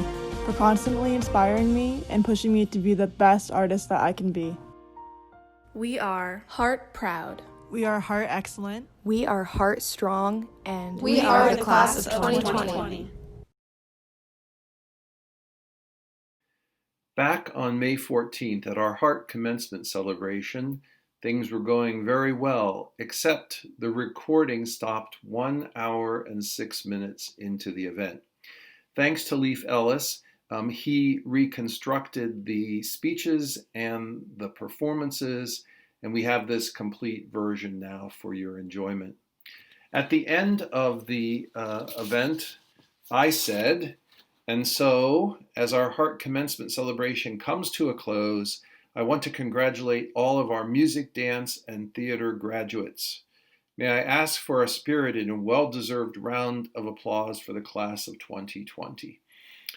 for constantly inspiring me and pushing me to be the best artist that I can be. We are Hartt proud. We are Hartt excellent. We are Hartt strong, and we are the class of 2020. Back on May 14th at our Hartt Commencement celebration, things were going very well, except the recording stopped 1 hour and 6 minutes into the event. Thanks to Leif Ellis, he reconstructed the speeches and the performances, and we have this complete version now for your enjoyment. At the end of the event, I said, and so, as our Hartt Commencement celebration comes to a close, I want to congratulate all of our music, dance, and theater graduates. May I ask for a spirited and well-deserved round of applause for the class of 2020.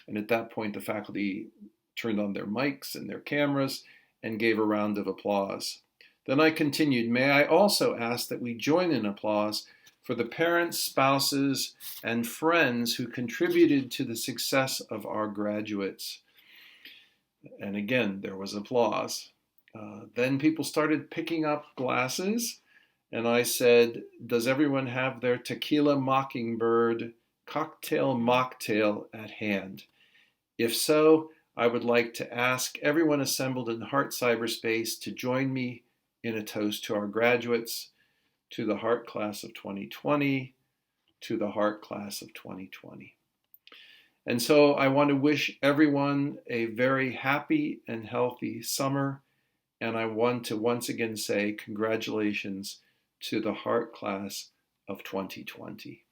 And at that point, the faculty turned on their mics and their cameras and gave a round of applause. Then I continued, may I also ask that we join in applause for the parents, spouses, and friends who contributed to the success of our graduates. And again, there was applause. Then people started picking up glasses, and I said, does everyone have their tequila mockingbird cocktail mocktail at hand? If so, I would like to ask everyone assembled in Hartt cyberspace to join me in a toast to our graduates, to the Hartt class of 2020, to the Hartt class of 2020. And so I want to wish everyone a very happy and healthy summer, and I want to once again say congratulations to the Hartt class of 2020.